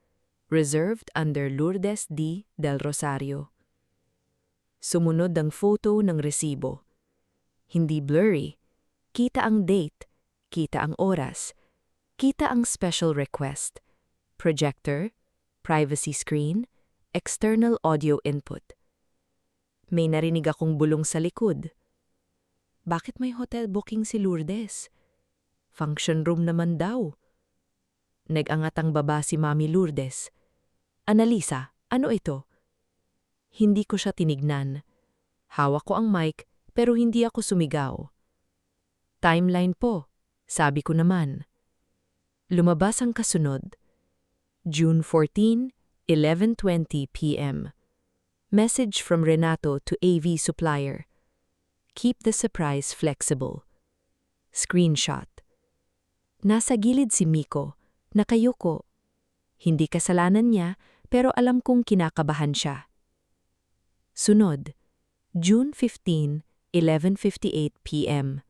Reserved under Lourdes D. Del Rosario. Sumunod ang photo ng resibo. Hindi blurry. Kita ang date. Kita ang oras. Kita ang special request. Projector. Privacy screen. External audio input. May narinig akong bulong sa likod. Bakit may hotel booking si Lourdes? Function room naman daw. Nag-angat ang baba si Mami Lourdes. "Annalisa, ano ito?" Hindi ko siya tinignan. Hawak ko ang mic pero hindi ako sumigaw. "Timeline po," sabi ko naman. Lumabas ang kasunod. June 14, 11:20 p.m. Message from Renato to AV supplier. Keep the surprise flexible. Screenshot. Nasa gilid si Miko, nakayuko. Hindi kasalanan niya, pero alam kong kinakabahan siya. Sunod, June 15, 11:58 p.m.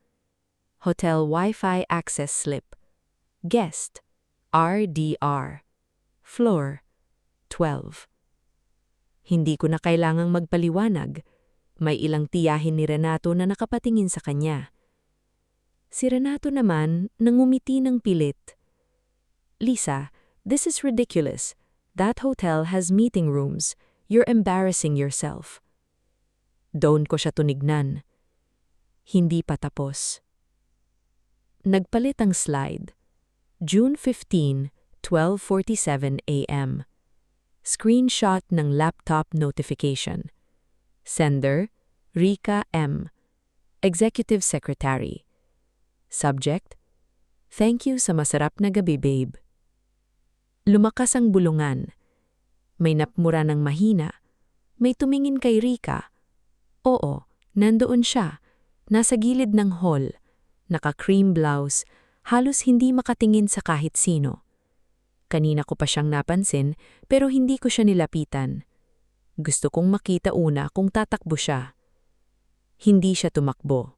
Hotel Wi-Fi access slip. Guest, RDR. Floor, 12. Hindi ko na kailangang magpaliwanag. May ilang tiyahin ni Renato na nakapatingin sa kanya. Si Renato naman nangumiti ng pilit. "Lisa, this is ridiculous. That hotel has meeting rooms. You're embarrassing yourself." Doon ko siya tunignan. Hindi pa tapos. Nagpalit ang slide. June 15, 12:47 a.m. Screenshot ng laptop notification. Sender, Rika M. Executive Secretary. Subject: Thank you sa masarap na gabi, babe. Lumakas ang bulungan. May napmura ng mahina. May tumingin kay Rika. Oo, nandoon siya. Nasa gilid ng hall. Naka-cream blouse. Halos hindi makatingin sa kahit sino. Kanina ko pa siyang napansin pero hindi ko siya nilapitan. Gusto kong makita una kung tatakbo siya. Hindi siya tumakbo.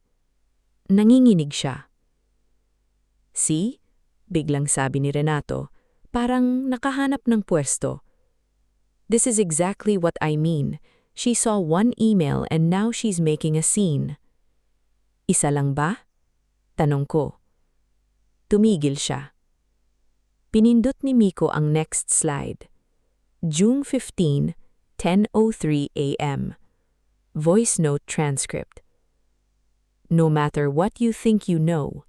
Nanginginig siya. See? Biglang sabi ni Renato, parang nakahanap ng pwesto. This is exactly what I mean. She saw one email and now she's making a scene. Isa lang ba? Tanong ko. Tumigil siya. Pinindot ni Miko ang next slide. June 15, 10:03 a.m. Voice note transcript. No matter what you think you know.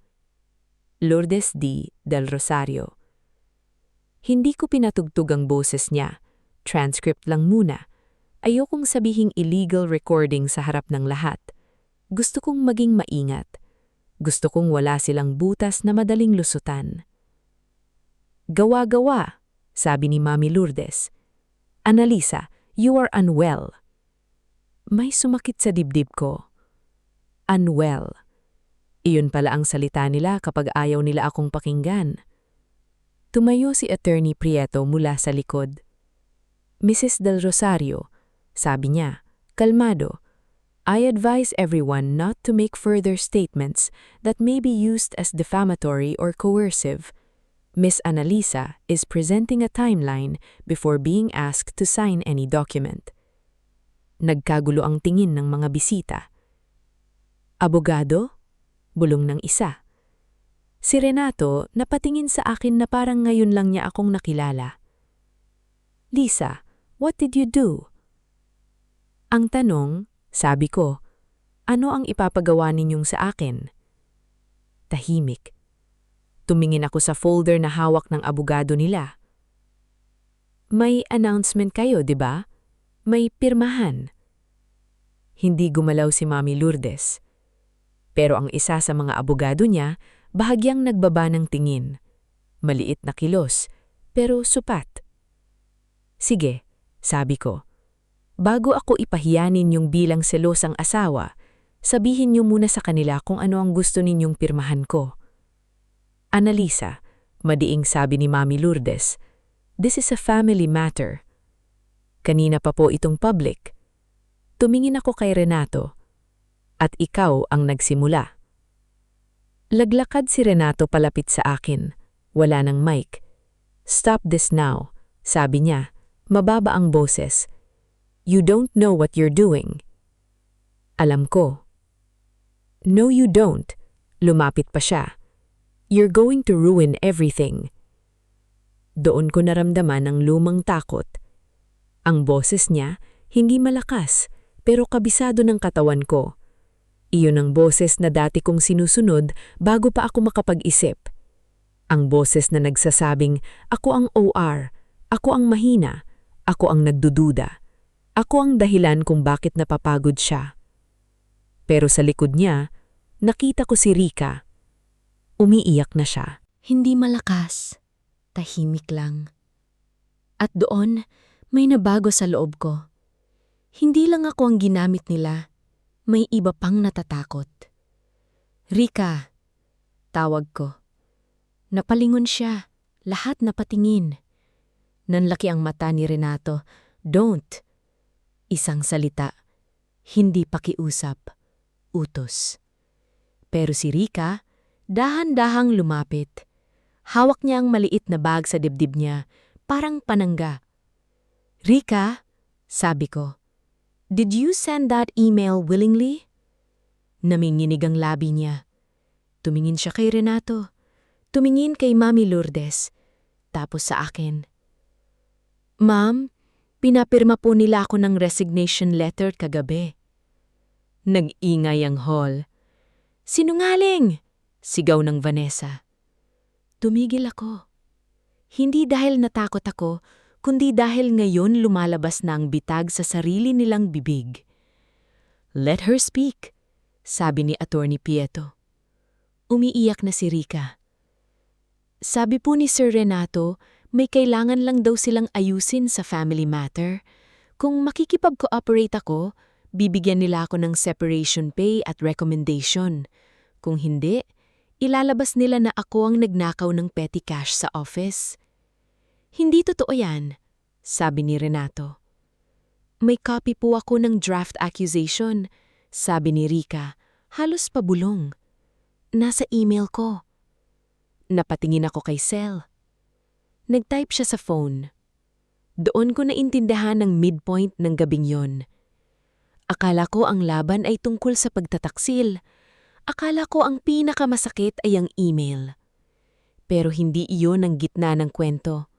Lourdes D. Del Rosario. Hindi ko pinatugtog ang boses niya. Transcript lang muna. Ayokong sabihing illegal recording sa harap ng lahat. Gusto kong maging maingat. Gusto kong wala silang butas na madaling lusutan. Gawa-gawa, sabi ni Mami Lourdes. Annalisa, you are unwell. May sumakit sa dibdib ko. Unwell. Iyon pala ang salita nila kapag ayaw nila akong pakinggan. Tumayo si Attorney Prieto mula sa likod. Mrs. Del Rosario, sabi niya, kalmado, I advise everyone not to make further statements that may be used as defamatory or coercive. Miss Annalisa is presenting a timeline before being asked to sign any document. Nagkagulo ang tingin ng mga bisita. Abogado? Bulong ng isa. Si Renato napatingin sa akin na parang ngayon lang niya akong nakilala. Lisa, what did you do? Ang tanong, sabi ko, ano ang ipapagawa ninyong sa akin? Tahimik. Tumingin ako sa folder na hawak ng abogado nila. May announcement kayo, di ba? May pirmahan. Hindi gumalaw si Mami Lourdes. Pero ang isa sa mga abogado niya, bahagyang nagbaba ng tingin. Maliit na kilos, pero supat. Sige, sabi ko. Bago ako ipahiyanin yung bilang selosang asawa, sabihin niyo muna sa kanila kung ano ang gusto ninyong pirmahan ko. Annalisa, madiing sabi ni Mami Lourdes, this is a family matter. Kanina pa po itong public. Tumingin ako kay Renato. At ikaw ang nagsimula. Laglakad si Renato palapit sa akin. Wala ng mic. Stop this now, sabi niya. Mababa ang boses. You don't know what you're doing. Alam ko. No, you don't. Lumapit pa siya. You're going to ruin everything. Doon ko naramdaman ang lumang takot. Ang boses niya, hindi malakas, pero kabisado ng katawan ko. Iyon ang boses na dati kong sinusunod bago pa ako makapag-isip. Ang boses na nagsasabing, ako ang OR, ako ang mahina, ako ang nagdududa, ako ang dahilan kung bakit napapagod siya. Pero sa likod niya, nakita ko si Rika. Umiiyak na siya. Hindi malakas. Tahimik lang. At doon, may nabago sa loob ko. Hindi lang ako ang ginamit nila. May iba pang natatakot. Rika, tawag ko. Napalingon siya, lahat napatingin. Nanlaki ang mata ni Renato. Don't. Isang salita, hindi pakiusap, utos. Pero si Rika, dahan-dahang lumapit. Hawak niya ang maliit na bag sa dibdib niya, parang panangga. Rika, sabi ko, did you send that email willingly? Naminginig ang labi niya. Tumingin siya kay Renato. Tumingin kay Mami Lourdes. Tapos sa akin. Ma'am, pinapirma po nila ako ng resignation letter kagabi. Nag-ingay ang hall. Sinungaling! Sigaw ng Vanessa. Tumigil ako. Hindi dahil natakot ako, kundi dahil ngayon lumalabas na ang bitag sa sarili nilang bibig. Let her speak, sabi ni Attorney Prieto. Umiiyak na si Rika. Sabi po ni Sir Renato, may kailangan lang daw silang ayusin sa family matter. Kung makikipag-cooperate ako, bibigyan nila ako ng separation pay at recommendation. Kung hindi, ilalabas nila na ako ang nagnakaw ng petty cash sa office. Hindi totoo yan, sabi ni Renato. May copy po ako ng draft accusation, sabi ni Rika, halos pabulong. Nasa email ko. Napatingin ako kay Sel. Nag-type siya sa phone. Doon ko naintindihan ang midpoint ng gabing yon. Akala ko ang laban ay tungkol sa pagtataksil. Akala ko ang pinakamasakit ay ang email. Pero hindi iyon ang gitna ng kwento.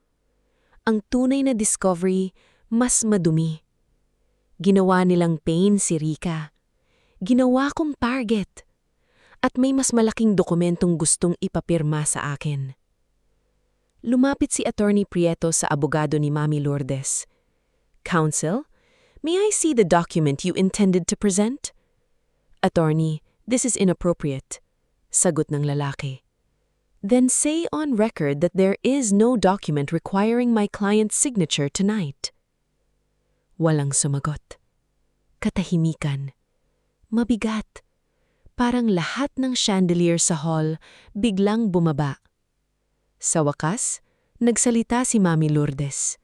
Ang tunay na discovery, mas madumi. Ginawa nilang pain si Rika. Ginawa kong target. At may mas malaking dokumentong gustong ipapirma sa akin. Lumapit si Attorney Prieto sa abogado ni Mami Lourdes. Counsel, may I see the document you intended to present? Attorney, this is inappropriate. Sagot ng lalaki. Then say on record that there is no document requiring my client's signature tonight. Walang sumagot. Katahimikan. Mabigat. Parang lahat ng chandelier sa hall biglang bumaba. Sa wakas, nagsalita si Mami Lourdes.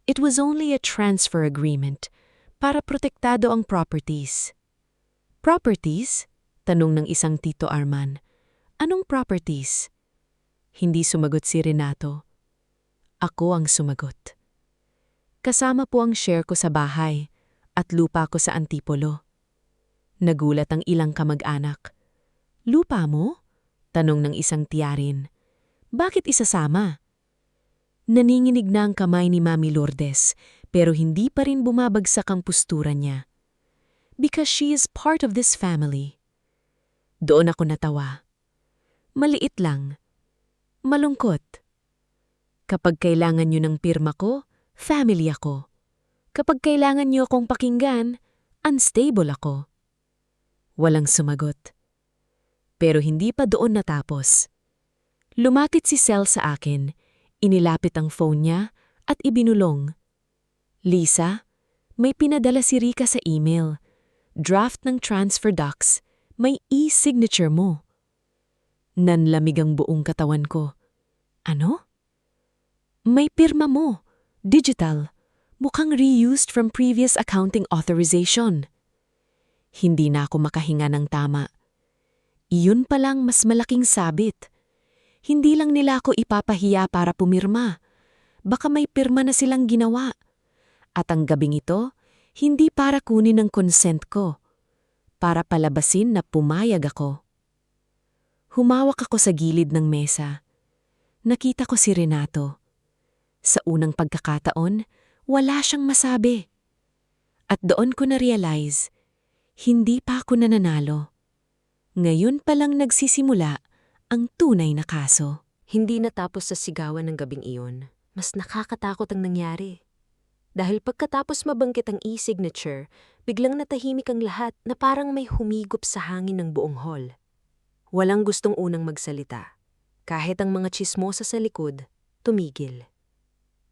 It was only a transfer agreement para protektado ang properties. Properties? Tanong ng isang Tito Arman. Anong properties? Hindi sumagot si Renato. Ako ang sumagot. Kasama po ang share ko sa bahay at lupa ko sa Antipolo. Nagulat ang ilang kamag-anak. Lupa mo? Tanong ng isang tiyarin. Bakit isasama? Naninginig na ang kamay ni Mami Lourdes pero hindi pa rin bumabagsak ang postura niya. Because she is part of this family. Doon ako natawa. Maliit lang. Malungkot. Kapag kailangan niyo ng pirma ko, family ako. Kapag kailangan niyo akong pakinggan, unstable ako. Walang sumagot. Pero hindi pa doon natapos. Lumapit si Sel sa akin, inilapit ang phone niya at ibinulong. Lisa, may pinadala si Rika sa email. Draft ng transfer docs, may e-signature mo. Nanlamig ang buong katawan ko. Ano? May pirma mo. Digital. Mukhang reused from previous accounting authorization. Hindi na ako makahinga ng tama. Iyon palang mas malaking sabit. Hindi lang nila ako ipapahiya para pumirma. Baka may pirma na silang ginawa. At ang gabing ito, hindi para kunin ang consent ko. Para palabasin na pumayag ako. Humawak ako sa gilid ng mesa. Nakita ko si Renato. Sa unang pagkakataon, wala siyang masabi. At doon ko na-realize, hindi pa ako nananalo. Ngayon palang nagsisimula ang tunay na kaso. Hindi natapos sa sigawan ng gabing iyon. Mas nakakatakot ang nangyari. Dahil pagkatapos mabanggit ang e-signature, biglang natahimik ang lahat na parang may humigop sa hangin ng buong hall. Walang gustong unang magsalita. Kahit ang mga tsismosa sa likod, tumigil.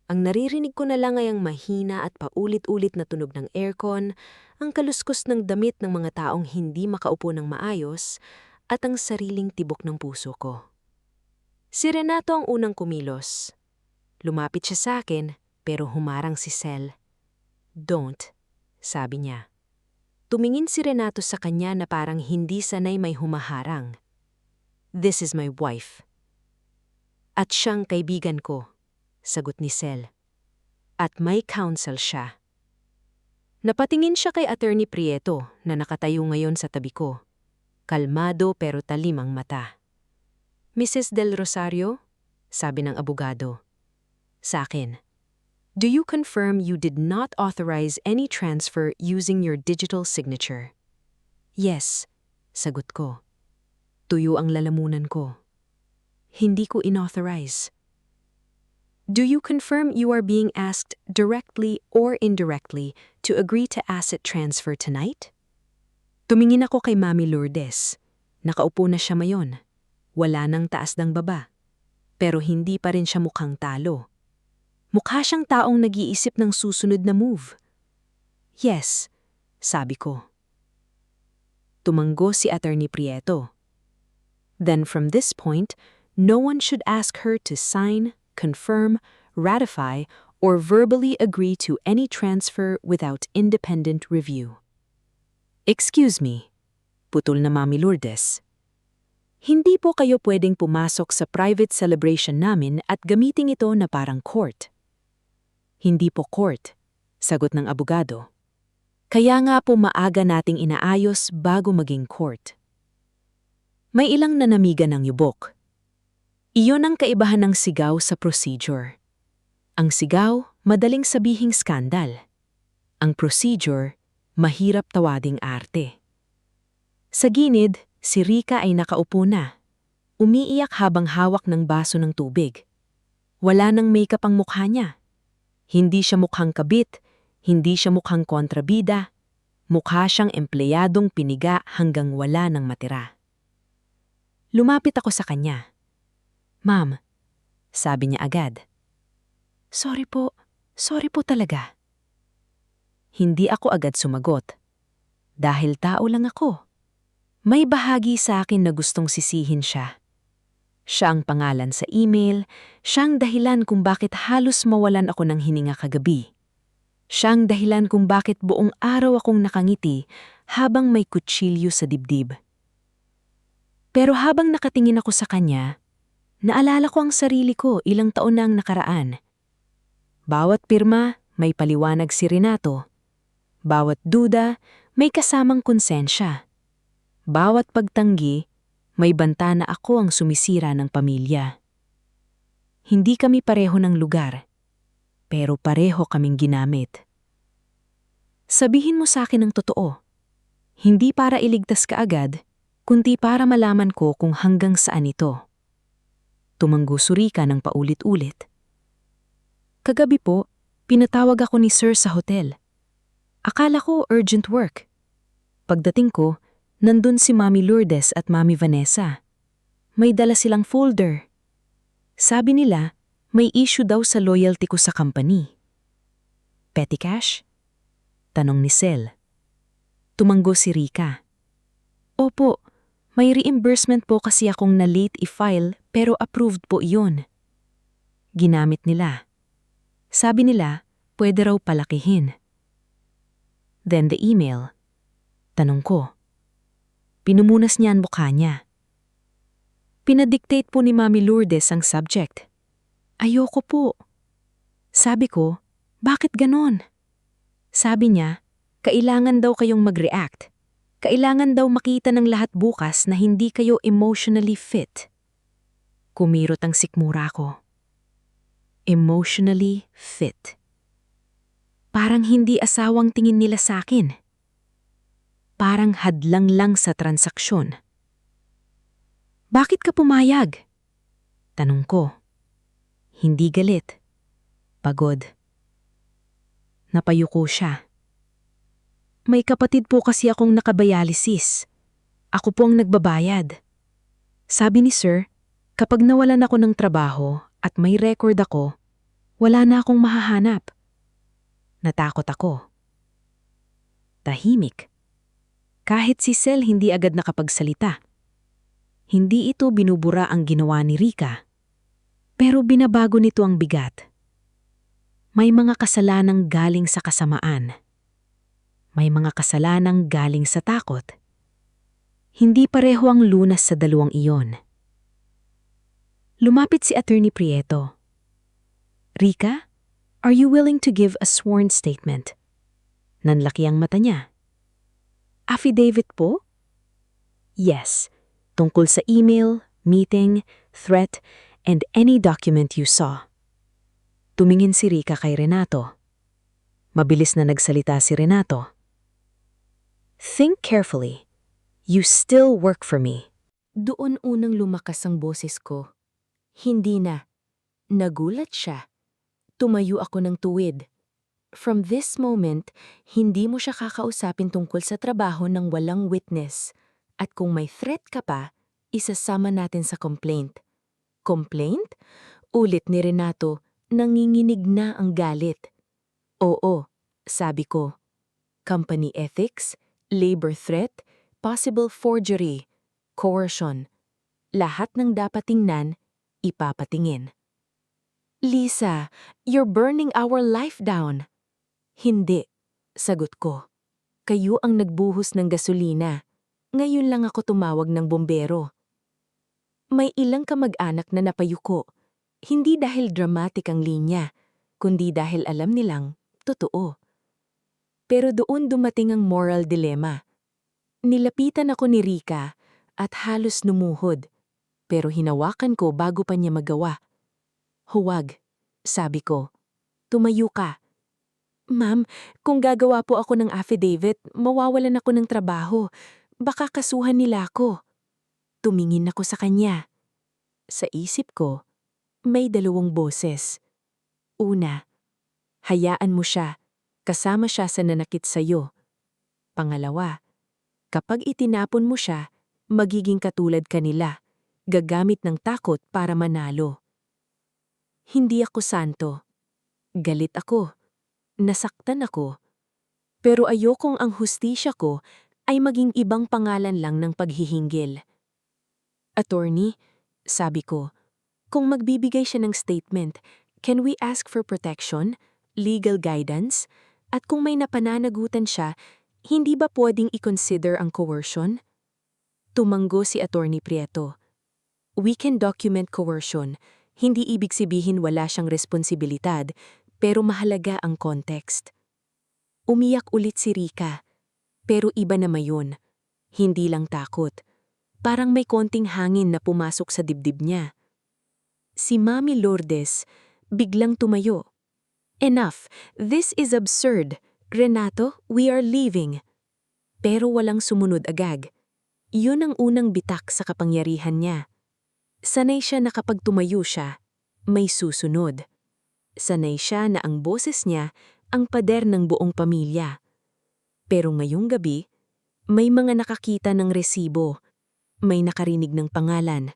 Ang naririnig ko na lang ay ang mahina at paulit-ulit na tunog ng aircon, ang kaluskos ng damit ng mga taong hindi makaupo ng maayos, at ang sariling tibok ng puso ko. Si Renato ang unang kumilos. Lumapit siya sa akin, pero humarang si Sel. Don't, sabi niya. Tumingin si Renato sa kanya na parang hindi sanay may humaharang. This is my wife. At siyang kaibigan ko. Sagot ni Sel. At may counsel siya. Napatingin siya kay Attorney Prieto na nakatayo ngayon sa tabi ko. Kalmado pero talim ang mata. Mrs. Del Rosario? Sabi ng abogado. Sa akin. Do you confirm you did not authorize any transfer using your digital signature? Yes, sagot ko. Tuyo ang lalamunan ko. Hindi ko inauthorize. Do you confirm you are being asked directly or indirectly to agree to asset transfer tonight? Tumingin ako kay Mami Lourdes. Nakaupo na siya mayon. Wala nang taas ng baba. Pero hindi pa rin siya mukhang talo. Mukha siyang taong nag-iisip ng susunod na move. Yes, sabi ko. Tumango si Attorney Prieto. Then from this point, no one should ask her to sign, confirm, ratify, or verbally agree to any transfer without independent review. Excuse me, putol na Mami Lourdes. Hindi po kayo pwedeng pumasok sa private celebration namin at gamitin ito na parang court. Hindi po court, sagot ng abogado. Kaya nga po maaga nating inaayos bago maging court. May ilang nanamigan ng yubok. Iyon ang kaibahan ng sigaw sa procedure. Ang sigaw, madaling sabihing skandal. Ang procedure, mahirap tawading arte. Sa gilid, si Rika ay nakaupo na. Umiiyak habang hawak ng baso ng tubig. Wala nang makeup ang mukha niya. Hindi siya mukhang kabit, hindi siya mukhang kontrabida. Mukha siyang empleyadong piniga hanggang wala nang matira. Lumapit ako sa kanya. Ma'am, sabi niya agad. Sorry po talaga. Hindi ako agad sumagot. Dahil tao lang ako. May bahagi sa akin na gustong sisihin siya. Siya ang pangalan sa email, siyang dahilan kung bakit halos mawalan ako ng hininga kagabi. Siyang dahilan kung bakit buong araw akong nakangiti habang may kutsilyo sa dibdib. Pero habang nakatingin ako sa kanya, naalala ko ang sarili ko ilang taon na ang nakaraan. Bawat pirma, may paliwanag si Renato. Bawat duda, may kasamang konsensya. Bawat pagtanggi, may banta na ako ang sumisira ng pamilya. Hindi kami pareho ng lugar, pero pareho kaming ginamit. Sabihin mo sa akin ang totoo. Hindi para iligtas ka agad, kundi para malaman ko kung hanggang saan ito. Tumanggo si Rika ng paulit-ulit. Kagabi po, pinatawag ako ni Sir sa hotel. Akala ko urgent work. Pagdating ko, nandun si Mami Lourdes at Mami Vanessa. May dala silang folder. Sabi nila, may issue daw sa loyalty ko sa company. Petty cash? Tanong ni Sel. Tumanggo si Rika. Opo, may reimbursement po kasi akong na-late i-file pero approved po iyon. Ginamit nila. Sabi nila, pwede raw palakihin. Then the email. Tanong ko. Pinumunas niya ang mukha niya. Pinadictate po ni Mami Lourdes ang subject. Ayoko po. Sabi ko, bakit ganon? Sabi niya, kailangan daw kayong mag-react. Kailangan daw makita ng lahat bukas na hindi kayo emotionally fit. Kumirot ang sikmura ko. Emotionally fit. Parang hindi asawang tingin nila sa akin. Parang hadlang lang sa transaksyon. Bakit ka pumayag? Tanong ko. Hindi galit. Pagod. Napayuko siya. May kapatid po kasi akong nakabayalisis. Ako po ang nagbabayad. Sabi ni Sir, kapag nawalan ako ng trabaho at may record ako, wala na akong mahahanap. Natakot ako. Tahimik. Kahit si Sel hindi agad nakapagsalita. Hindi ito binubura ang ginawa ni Rika. Pero binabago nito ang bigat. May mga kasalanang galing sa kasamaan. May mga kasalanang galing sa takot. Hindi pareho ang lunas sa dalawang iyon. Lumapit si Attorney Prieto. Rika, are you willing to give a sworn statement? Nanlaki ang mata niya. Affidavit po? Yes, tungkol sa email, meeting, threat, and any document you saw. Tumingin si Rika kay Renato. Mabilis na nagsalita si Renato. Think carefully. You still work for me. Doon unang lumakas ang boses ko. Hindi na. Nagulat siya. Tumayo ako ng tuwid. From this moment, hindi mo siya kakausapin tungkol sa trabaho ng walang witness. At kung may threat ka pa, isasama natin sa complaint. Complaint? Ulit ni Renato, nanginginig na ang galit. Oo, sabi ko. Company ethics, labor threat, possible forgery, coercion. Lahat ng dapat tingnan, ipapatingin. Lisa, you're burning our life down. Hindi, sagot ko. Kayo ang nagbuhos ng gasolina. Ngayon lang ako tumawag ng bombero. May ilang kamag-anak na napayuko. Hindi dahil dramatic ang linya, kundi dahil alam nilang totoo. Pero doon dumating ang moral dilemma. Nilapitan ako ni Rika at halos lumuhod, pero hinawakan ko bago pa niya magawa. Huwag, sabi ko. Tumayo ka. Ma'am, kung gagawa po ako ng affidavit, mawawalan ako ng trabaho. Baka kasuhan nila ako. Tumingin ako sa kanya. Sa isip ko, may dalawang boses. Una, hayaan mo siya. Kasama siya sa nanakit sa'yo. Pangalawa, kapag itinapon mo siya, magiging katulad kanila. Gagamit ng takot para manalo. Hindi ako santo. Galit ako. Nasaktan ako. Pero ayokong ang hustisya ko ay maging ibang pangalan lang ng paghihinggil. Attorney, sabi ko, kung magbibigay siya ng statement, can we ask for protection, legal guidance, at kung may napananagutan siya, hindi ba pwedeng i-consider ang coercion? Tumanggo si Attorney Prieto. We can document coercion. Hindi ibig sabihin wala siyang responsibilidad, pero mahalaga ang context. Umiyak ulit si Rika. Pero iba na mayon. Hindi lang takot. Parang may konting hangin na pumasok sa dibdib niya. Si Mami Lourdes biglang tumayo. Enough! This is absurd. Renato, we are leaving. Pero walang sumunod agad. Yun ang unang bitak sa kapangyarihan niya. Sanay siya na kapag tumayo siya, may susunod. Sanay siya na ang boses niya ang pader ng buong pamilya. Pero ngayong gabi, may mga nakakita ng resibo. May nakarinig ng pangalan.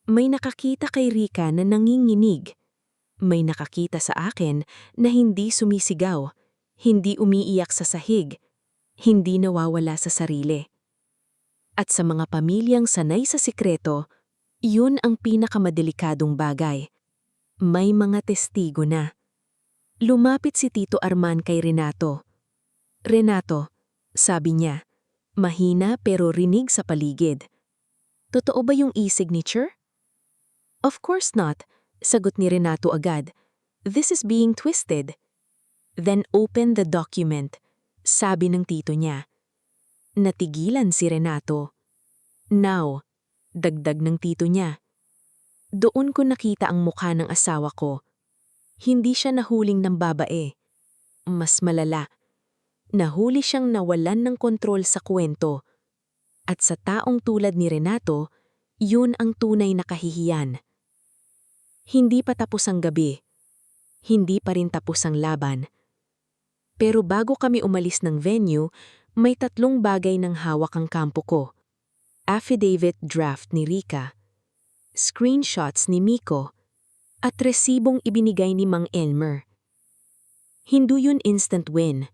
May nakakita kay Rika na nanginginig. May nakakita sa akin na hindi sumisigaw, hindi umiiyak sa sahig, hindi nawawala sa sarili. At sa mga pamilyang sanay sa sikreto, yun ang pinakamadelikadong bagay. May mga testigo na. Lumapit si Tito Arman kay Renato. Renato, sabi niya, mahina pero rinig sa paligid. Totoo ba yung e-signature? Of course not, sagot ni Renato agad. This is being twisted. Then open the document, sabi ng tito niya. Natigilan si Renato. Now, dagdag ng tito niya. Doon ko nakita ang mukha ng asawa ko. Hindi siya nahuling ng babae. Mas malala. Nahuli siyang nawalan ng kontrol sa kwento. At sa taong tulad ni Renato, yun ang tunay na kahihiyan. Hindi pa tapos ang gabi. Hindi pa rin tapos ang laban. Pero bago kami umalis ng venue, may 3 bagay ng hawak ang kampo ko. Affidavit draft ni Rika, screenshots ni Miko, at resibong ibinigay ni Mang Elmer. Hindi yun instant win,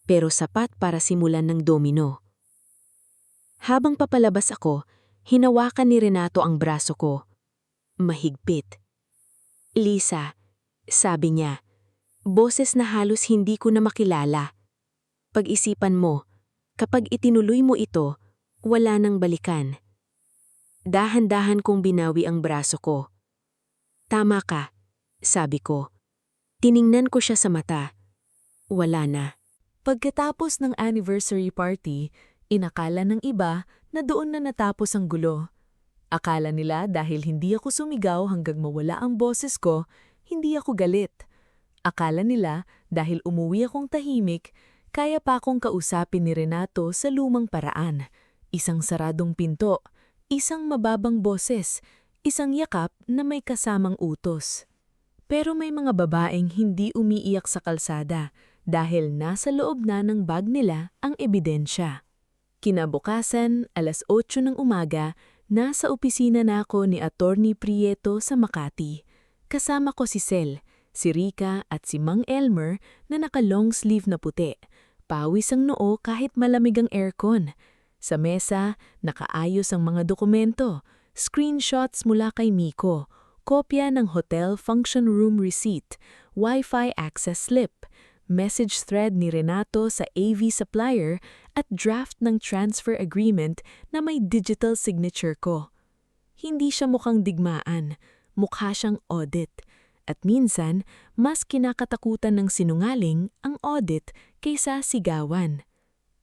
pero sapat para simulan ng domino. Habang papalabas ako, hinawakan ni Renato ang braso ko. Mahigpit. Lisa, sabi niya, boses na halos hindi ko na makilala. Pag-isipan mo, kapag itinuloy mo ito, wala nang balikan. Dahan-dahan kong binawi ang braso ko. Tama ka, sabi ko. Tiningnan ko siya sa mata. Wala na. Pagkatapos ng anniversary party, inakala ng iba na doon na natapos ang gulo. Akala nila dahil hindi ako sumigaw hanggang mawala ang boses ko, hindi ako galit. Akala nila dahil umuwi akong tahimik, kaya pa akong kausapin ni Renato sa lumang paraan. Isang saradong pinto, isang mababang boses, isang yakap na may kasamang utos. Pero may mga babaeng hindi umiiyak sa kalsada dahil nasa loob na ng bag nila ang ebidensya. Kinabukasan, 8:00 ng umaga, Nasa opisina na ako ni Attorney Prieto sa Makati. Kasama ko si Sel, si Rica at si Mang Elmer na naka-long sleeve na puti. Pawis ang noo kahit malamig ang aircon. Sa mesa, nakaayos ang mga dokumento, screenshots mula kay Miko, kopya ng hotel function room receipt, Wi-Fi access slip, message thread ni Renato sa AV supplier at draft ng transfer agreement na may digital signature ko. Hindi siya mukhang digmaan, mukha siyang audit. At minsan, mas kinakatakutan ng sinungaling ang audit kaysa sigawan.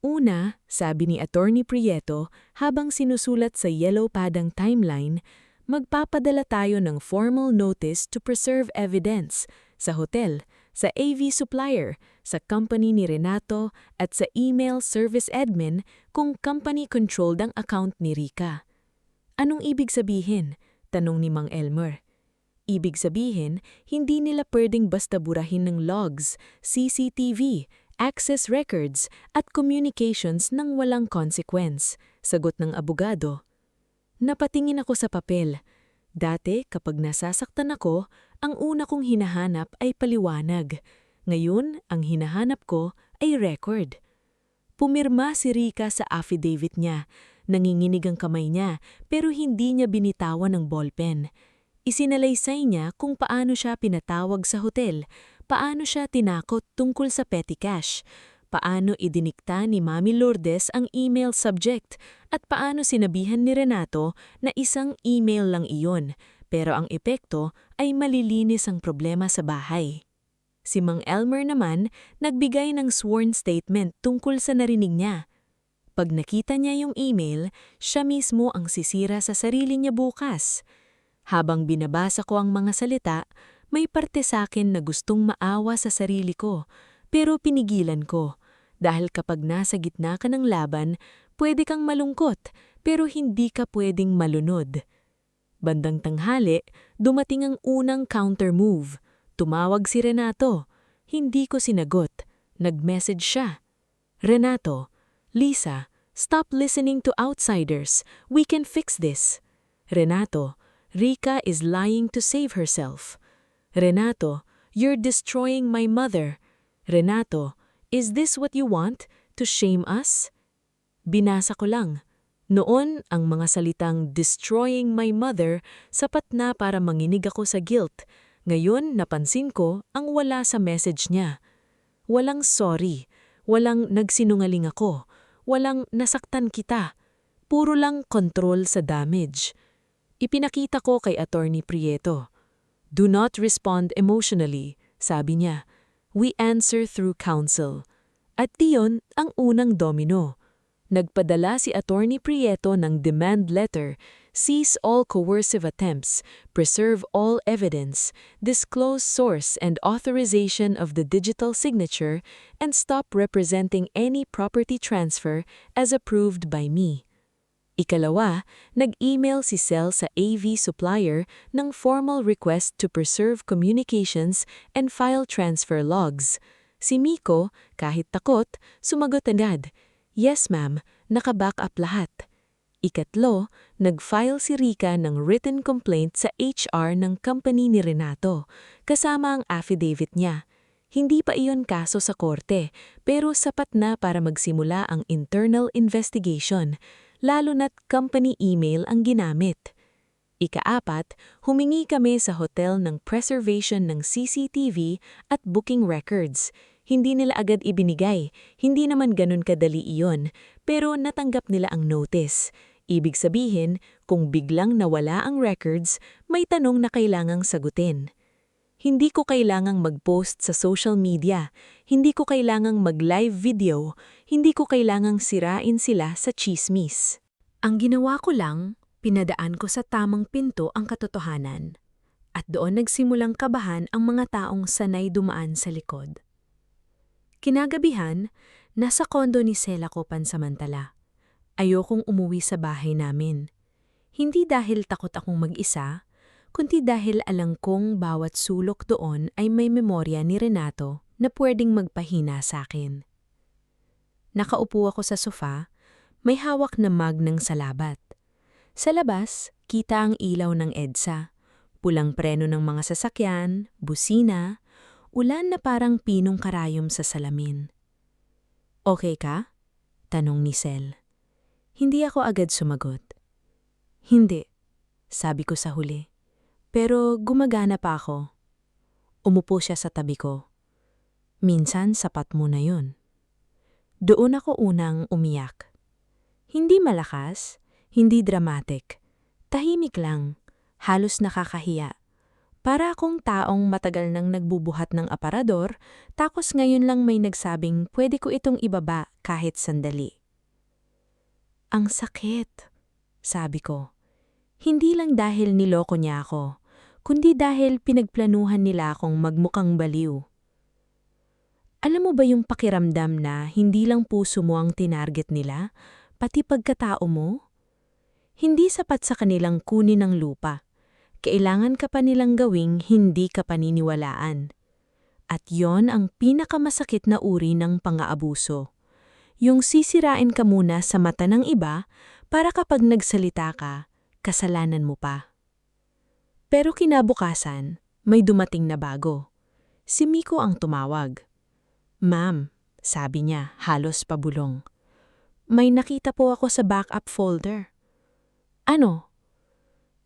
Una, sabi ni Attorney Prieto habang sinusulat sa yellow pad ang timeline, magpapadala tayo ng formal notice to preserve evidence sa hotel, sa AV supplier, sa company ni Renato at sa email service admin kung company-controlled ang account ni Rica. Anong ibig sabihin? Tanong ni Mang Elmer. Ibig sabihin, hindi nila pwedeng basta burahin ng logs, CCTV, access records at communications nang walang consequence, sagot ng abogado. Napatingin ako sa papel. Dati, kapag nasasaktan ako, ang una kong hinahanap ay paliwanag. Ngayon, ang hinahanap ko ay record. Pumirma si Rica sa affidavit niya. Nanginginig ang kamay niya pero hindi niya binitawan ng ballpen. Isinalaysay niya kung paano siya pinatawag sa hotel, paano siya tinakot tungkol sa petty cash, paano idinikta ni Mami Lourdes ang email subject, at paano sinabihan ni Renato na isang email lang iyon, pero ang epekto ay malilinis ang problema sa bahay. Si Mang Elmer naman nagbigay ng sworn statement tungkol sa narinig niya. Pag nakita niya yung email, siya mismo ang sisira sa sarili niya bukas. Habang binabasa ko ang mga salita, may parte sa akin na gustong maawa sa sarili ko, pero pinigilan ko. Dahil kapag nasa gitna ka ng laban, pwede kang malungkot, pero hindi ka pwedeng malunod. Bandang tanghali, dumating ang unang counter move. Tumawag si Renato. Hindi ko sinagot. Nag-message siya. Renato, Lisa, stop listening to outsiders. We can fix this. Renato, Rica is lying to save herself. Renato, you're destroying my mother. Renato, is this what you want? To shame us? Binasa ko lang. Noon, ang mga salitang destroying my mother sapat na para manginig ako sa guilt. Ngayon, napansin ko ang wala sa message niya. Walang sorry, walang nagsinungaling ako, walang nasaktan kita. Puro lang control sa damage. Ipinakita ko kay Attorney Prieto. Do not respond emotionally, sabi niya. We answer through counsel. At diyon ang unang domino. Nagpadala si Attorney Prieto ng demand letter, cease all coercive attempts, preserve all evidence, disclose source and authorization of the digital signature, and stop representing any property transfer as approved by me. Ikalawa, nag-email si Sel sa AV supplier ng formal request to preserve communications and file transfer logs. Si Miko, kahit takot, sumagot agad, "Yes ma'am, naka-backup lahat." Ikatlo, nag-file si Rica ng written complaint sa HR ng company ni Renato, kasama ang affidavit niya. Hindi pa iyon kaso sa korte, pero sapat na para magsimula ang internal investigation, lalo na't company email ang ginamit. Ikaapat, humingi kami sa hotel ng preservation ng CCTV at booking records. Hindi nila agad ibinigay, hindi naman ganun kadali iyon, pero natanggap nila ang notice. Ibig sabihin, kung biglang nawala ang records, may tanong na kailangang sagutin. Hindi ko kailangang mag-post sa social media, hindi ko kailangang mag-live video, hindi ko kailangang sirain sila sa chismis. Ang ginawa ko lang, pinadaan ko sa tamang pinto ang katotohanan. At doon nagsimulang kabahan ang mga taong sanay dumaan sa likod. Kinagabihan, nasa kondo ni Sel ako pansamantala. Ayokong umuwi sa bahay namin. Hindi dahil takot akong mag-isa, kundi dahil alam kong bawat sulok doon ay may memorya ni Renato na pwedeng magpahina sa akin. Nakaupo ako sa sofa, may hawak na mug ng salabat. Sa labas, kita ang ilaw ng EDSA. Pulang preno ng mga sasakyan, busina, ulan na parang pinong karayom sa salamin. Okay ka? Tanong ni Sel. Hindi ako agad sumagot. Hindi, sabi ko sa huli. Pero gumagana pa ako. Umupo siya sa tabi ko. Minsan sapat mo na yun. Doon ako unang umiyak. Hindi malakas, hindi dramatic. Tahimik lang, halos nakakahiya. Para akong taong matagal nang nagbubuhat ng aparador, tapos ngayon lang may nagsabing pwede ko itong ibaba kahit sandali. Ang sakit, sabi ko. Hindi lang dahil niloko niya ako, kundi dahil pinagplanuhan nila akong magmukhang baliw. Alam mo ba yung pakiramdam na hindi lang puso mo ang tinarget nila, pati pagkatao mo? Hindi sapat sa kanilang kunin ang lupa. Kailangan ka pa nilang gawing hindi ka paniniwalaan. At yon ang pinakamasakit na uri ng pang-aabuso. Yung sisirain ka muna sa mata ng iba para kapag nagsalita ka, kasalanan mo pa. Pero kinabukasan, may dumating na bago. Si Miko ang tumawag. Ma'am, sabi niya, halos pabulong. May nakita po ako sa backup folder. Ano?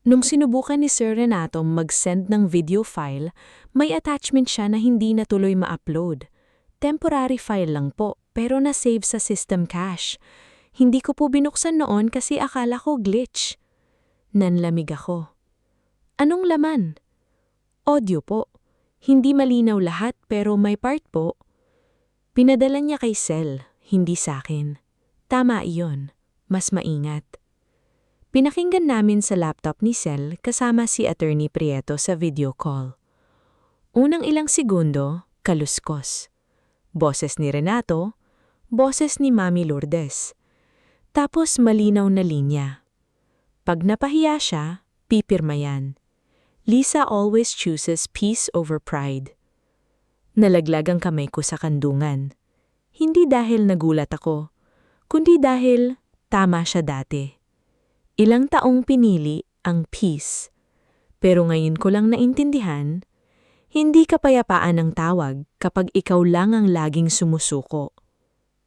Nung sinubukan ni Sir Renato mag-send ng video file, may attachment siya na hindi natuloy ma-upload. Temporary file lang po, pero na-save sa system cache. Hindi ko po binuksan noon kasi akala ko glitch. Nanlamig ako. Anong laman? Audio po. Hindi malinaw lahat pero may part po. Pinadala niya kay Sel, hindi sa akin. Tama iyon. Mas maingat. Pinakinggan namin sa laptop ni Sel kasama si Attorney Prieto sa video call. Unang ilang segundo, kaluskos. Boses ni Renato, boses ni Mami Lourdes. Tapos malinaw na linya. Pag napahiya siya, pipirma yan. Lisa always chooses peace over pride. Nalaglag ang kamay ko sa kandungan. Hindi dahil nagulat ako, kundi dahil tama siya dati. Ilang taong pinili ang peace. Pero ngayon ko lang naintindihan, hindi kapayapaan ang tawag kapag ikaw lang ang laging sumusuko.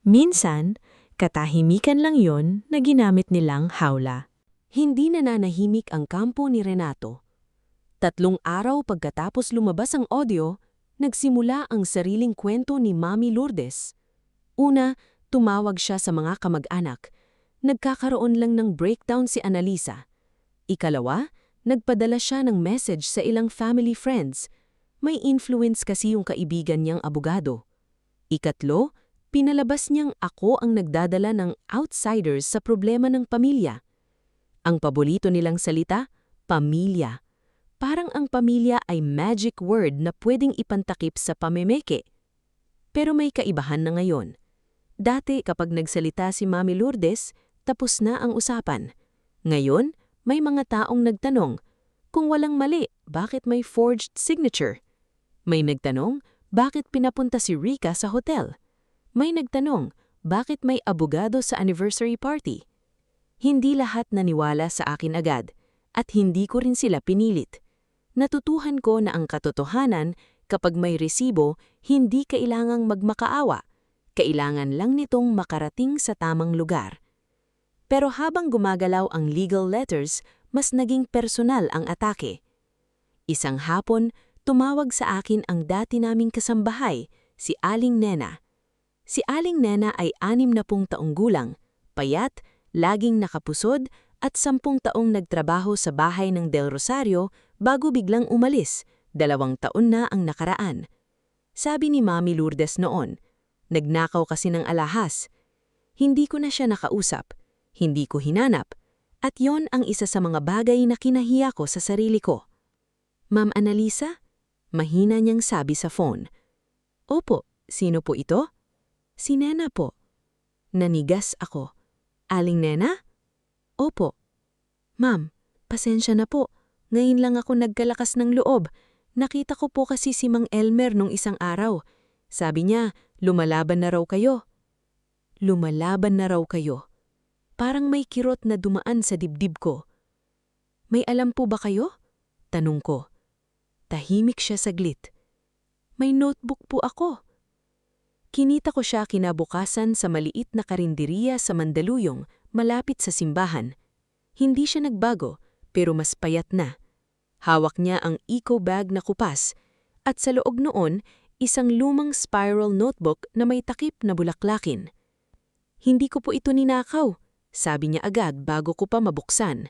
Minsan, katahimikan lang yon na ginamit nilang hawla. Hindi nananahimik ang kampo ni Renato. 3 araw pagkatapos lumabas ang audio, nagsimula ang sariling kwento ni Mami Lourdes. Una, tumawag siya sa mga kamag-anak. Nagkakaroon lang ng breakdown si Annalisa. Ikalawa, nagpadala siya ng message sa ilang family friends. May influence kasi yung kaibigan niyang abogado. Ikatlo, pinalabas niyang ako ang nagdadala ng outsiders sa problema ng pamilya. Ang paborito nilang salita, pamilya. Parang ang pamilya ay magic word na pwedeng ipantakip sa pamemeke. Pero may kaibahan na ngayon. Dati kapag nagsalita si Mami Lourdes, tapos na ang usapan. Ngayon, may mga taong nagtanong, kung walang mali, bakit may forged signature? May nagtanong, bakit pinapunta si Rika sa hotel? May nagtanong, bakit may abogado sa anniversary party? Hindi lahat naniwala sa akin agad, at hindi ko rin sila pinilit. Natutuhan ko na ang katotohanan, kapag may resibo, hindi kailangang magmakaawa. Kailangan lang nitong makarating sa tamang lugar. Pero habang gumagalaw ang legal letters, mas naging personal ang atake. Isang hapon, tumawag sa akin ang dati naming kasambahay, si Aling Nena. Si Aling Nena ay 60 taong gulang, payat, laging nakapusod at 10 taong nagtrabaho sa bahay ng Del Rosario bago biglang umalis, 2 taon na ang nakaraan. Sabi ni Mami Lourdes noon, nagnakaw kasi ng alahas. Hindi ko na siya nakausap. Hindi ko hinanap, at yon ang isa sa mga bagay na kinahiya ko sa sarili ko. Ma'am Annalisa? Mahina niyang sabi sa phone. Opo, sino po ito? Si Nena po. Nanigas ako. Aling Nena? Opo. Ma'am, pasensya na po. Ngayon lang ako nagkalakas ng loob. Nakita ko po kasi si Mang Elmer nung isang araw. Sabi niya, lumalaban na raw kayo. Lumalaban na raw kayo. Parang may kirot na dumaan sa dibdib ko. May alam po ba kayo? Tanong ko. Tahimik siya saglit. May notebook po ako. Kinita ko siya kinabukasan sa maliit na karinderiya sa Mandaluyong, malapit sa simbahan. Hindi siya nagbago, pero mas payat na. Hawak niya ang eco bag na kupas, at sa loob noon, isang lumang spiral notebook na may takip na bulaklakin. Hindi ko po ito ninakaw, sabi niya agad bago ko pa mabuksan.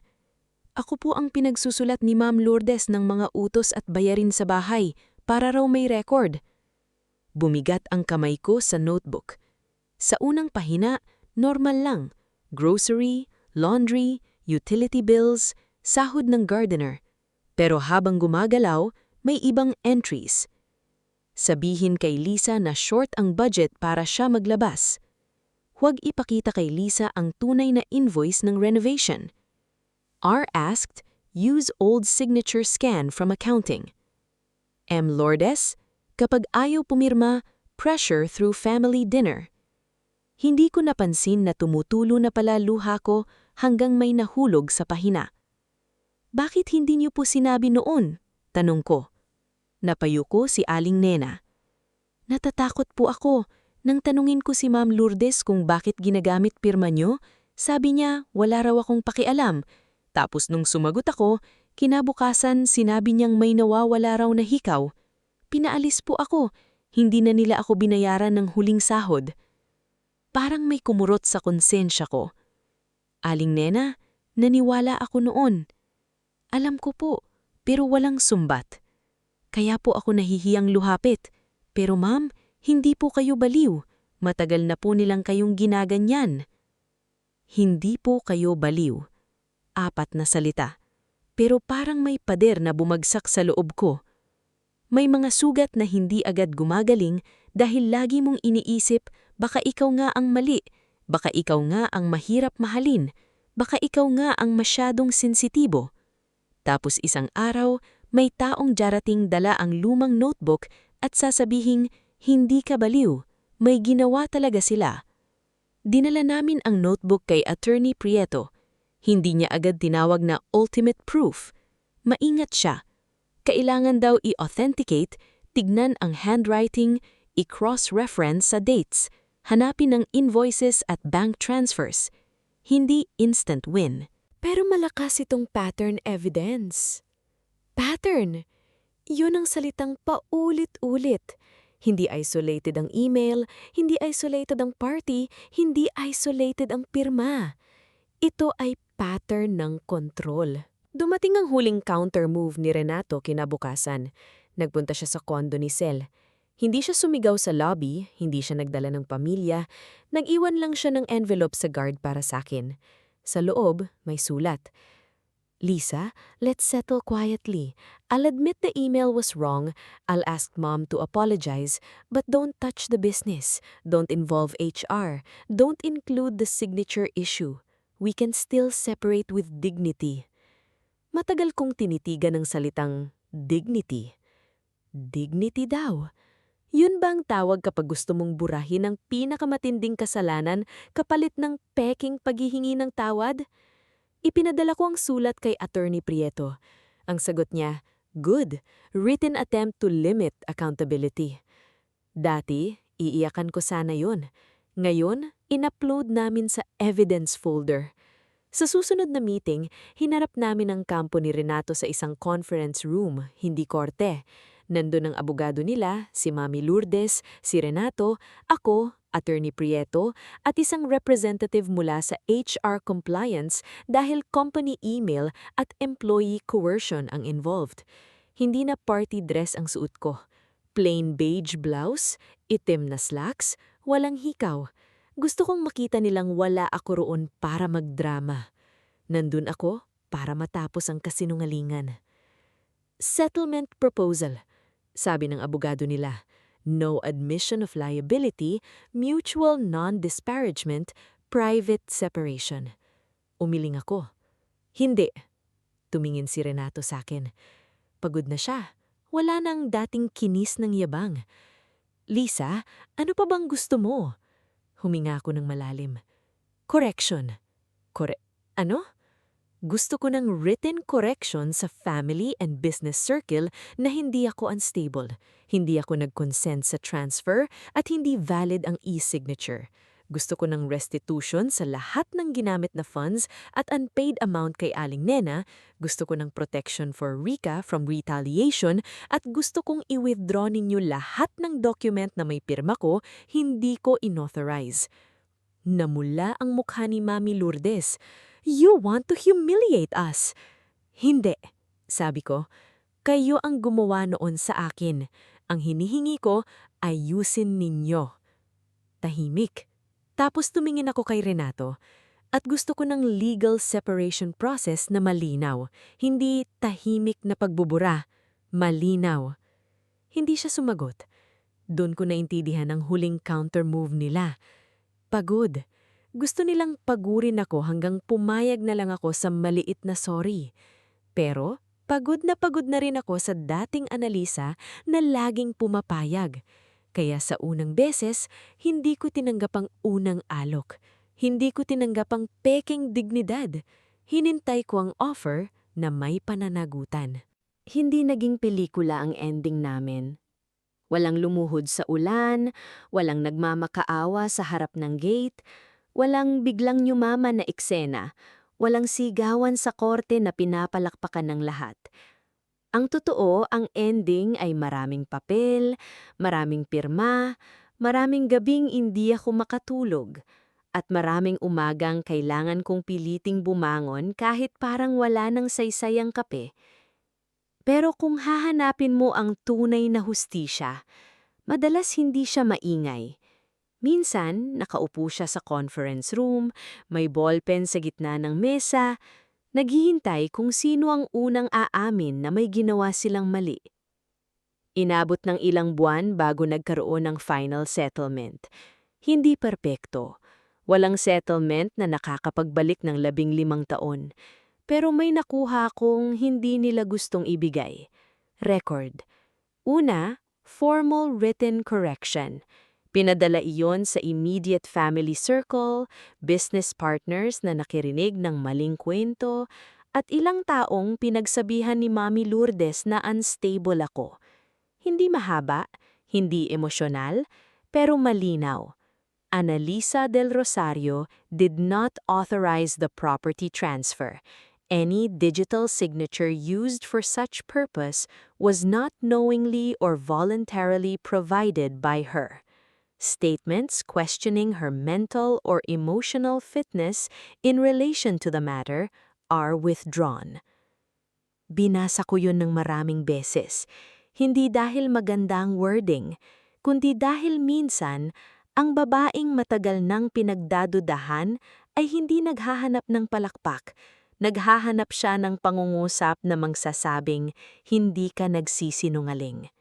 Ako po ang pinagsusulat ni Ma'am Lourdes ng mga utos at bayarin sa bahay para raw may record. Bumigat ang kamay ko sa notebook. Sa unang pahina, normal lang. Grocery, laundry, utility bills, sahod ng gardener. Pero habang gumagalaw, may ibang entries. Sabihin kay Lisa na short ang budget para siya maglabas. Huwag ipakita kay Lisa ang tunay na invoice ng renovation. R asked, use old signature scan from accounting. M. Lourdes, kapag ayaw pumirma, pressure through family dinner. Hindi ko napansin na tumutulo na pala luha ko hanggang may nahulog sa pahina. Bakit hindi niyo po sinabi noon? Tanong ko. Napayuko si Aling Nena. Natatakot po ako. Nang tanungin ko si Ma'am Lourdes kung bakit ginagamit pirma niyo, sabi niya wala raw akong pakialam. Tapos nung sumagot ako, kinabukasan sinabi niyang may nawawala raw na hikaw. Pinaalis po ako, hindi na nila ako binayaran ng huling sahod. Parang may kumurot sa konsensya ko. Aling Nena, naniwala ako noon. Alam ko po, pero walang sumbat. Kaya po ako nahihiyang luhapit. Pero ma'am, hindi po kayo baliw. Matagal na po nilang kayong ginaganyan. Hindi po kayo baliw. 4 na salita. Pero parang may pader na bumagsak sa loob ko. May mga sugat na hindi agad gumagaling dahil lagi mong iniisip baka ikaw nga ang mali, baka ikaw nga ang mahirap mahalin, baka ikaw nga ang masyadong sensitibo. Tapos isang araw, may taong darating dala ang lumang notebook at sasabihing, hindi ka baliw, may ginawa talaga sila. Dinala namin ang notebook kay Attorney Prieto. Hindi niya agad tinawag na ultimate proof. Maingat siya. Kailangan daw i-authenticate, tignan ang handwriting, i-cross-reference sa dates, hanapin ang invoices at bank transfers. Hindi instant win. Pero malakas itong pattern evidence. Pattern! Yun ang salitang paulit-ulit. Hindi isolated ang email, hindi isolated ang party, hindi isolated ang pirma. Ito ay pattern ng kontrol. Dumating ang huling counter move ni Renato kinabukasan. Nagpunta siya sa kondo ni Sel. Hindi siya sumigaw sa lobby, hindi siya nagdala ng pamilya, nag-iwan lang siya ng envelope sa guard para sa akin. Sa loob, may sulat. Lisa, let's settle quietly. I'll admit the email was wrong. I'll ask Mom to apologize, but don't touch the business. Don't involve HR. Don't include the signature issue. We can still separate with dignity. Matagal kong tinitigan ng salitang dignity. Dignity daw. Yun ba ang tawag kapag gusto mong burahin ang pinakamatinding kasalanan kapalit ng peking paghihingi ng tawad? Ipinadala ko ang sulat kay Attorney Prieto. Ang sagot niya, good, written attempt to limit accountability. Dati, iiyakan ko sana yun. Ngayon, in-upload namin sa evidence folder. Sa susunod na meeting, hinarap namin ang kampo ni Renato sa isang conference room, hindi korte. Nandun ang abogado nila, si Mami Lourdes, si Renato, ako, Attorney Prieto, at isang representative mula sa HR compliance dahil company email at employee coercion ang involved. Hindi na party dress ang suot ko. Plain beige blouse, itim na slacks, walang hikaw. Gusto kong makita nilang wala ako roon para magdrama. Nandun ako para matapos ang kasinungalingan. Settlement proposal, sabi ng abogado nila. No admission of liability, mutual non-disparagement, private separation. Umiling ako. Hindi. Tumingin si Renato sa akin. Pagod na siya. Wala nang dating kinis ng yabang. Lisa, ano pa bang gusto mo? Huminga ako ng malalim. Correction. Ano? Gusto ko ng written correction sa family and business circle na hindi ako unstable, hindi ako nag-consent sa transfer at hindi valid ang e-signature. Gusto ko ng restitution sa lahat ng ginamit na funds at unpaid amount kay Aling Nena, gusto ko ng protection for Rika from retaliation at gusto kong i-withdraw ninyo lahat ng document na may pirma ko, hindi ko inauthorize. Namula ang mukha ni Mami Lourdes. You want to humiliate us. Hindi, sabi ko. Kayo ang gumawa noon sa akin. Ang hinihingi ko, ayusin ninyo. Tahimik. Tapos tumingin ako kay Renato. At gusto ko ng legal separation process na malinaw. Hindi tahimik na pagbubura. Malinaw. Hindi siya sumagot. Doon ko naintindihan ang huling counter move nila. Pagod. Gusto nilang pagurin ako hanggang pumayag na lang ako sa maliit na sorry. Pero pagod na rin ako sa dating analisa na laging pumapayag. Kaya sa unang beses, hindi ko tinanggap ang unang alok. Hindi ko tinanggap ang peking dignidad. Hinintay ko ang offer na may pananagutan. Hindi naging pelikula ang ending namin. Walang lumuhod sa ulan, walang nagmamakaawa sa harap ng gate, walang biglang yumama na eksena, walang sigawan sa korte na pinapalakpakan ng lahat. Ang totoo, ang ending ay maraming papel, maraming pirma, maraming gabing hindi ako makatulog, at maraming umagang kailangan kong piliting bumangon kahit parang wala nang saysayang kape. Pero kung hahanapin mo ang tunay na hustisya, madalas hindi siya maingay. Minsan, nakaupo siya sa conference room, may ballpen sa gitna ng mesa, naghihintay kung sino ang unang aamin na may ginawa silang mali. Inabot ng ilang buwan bago nagkaroon ng final settlement. Hindi perpekto. Walang settlement na nakakapagbalik ng 15 taon. Pero may nakuha akong hindi nila gustong ibigay. Record. Una, formal written correction. Pinadala iyon sa immediate family circle, business partners na nakirinig ng maling kwento, at ilang taong pinagsabihan ni Mami Lourdes na unstable ako. Hindi mahaba, hindi emosyonal, pero malinaw. Analisa del Rosario did not authorize the property transfer. Any digital signature used for such purpose was not knowingly or voluntarily provided by her. Statements questioning her mental or emotional fitness in relation to the matter are withdrawn. Binasa ko yun ng maraming beses, hindi dahil magandang wording, kundi dahil minsan ang babaeng matagal nang pinagdadudahan ay hindi naghahanap ng palakpak. Naghahanap siya ng pangungusap na mangsasabing, hindi ka nagsisinungaling.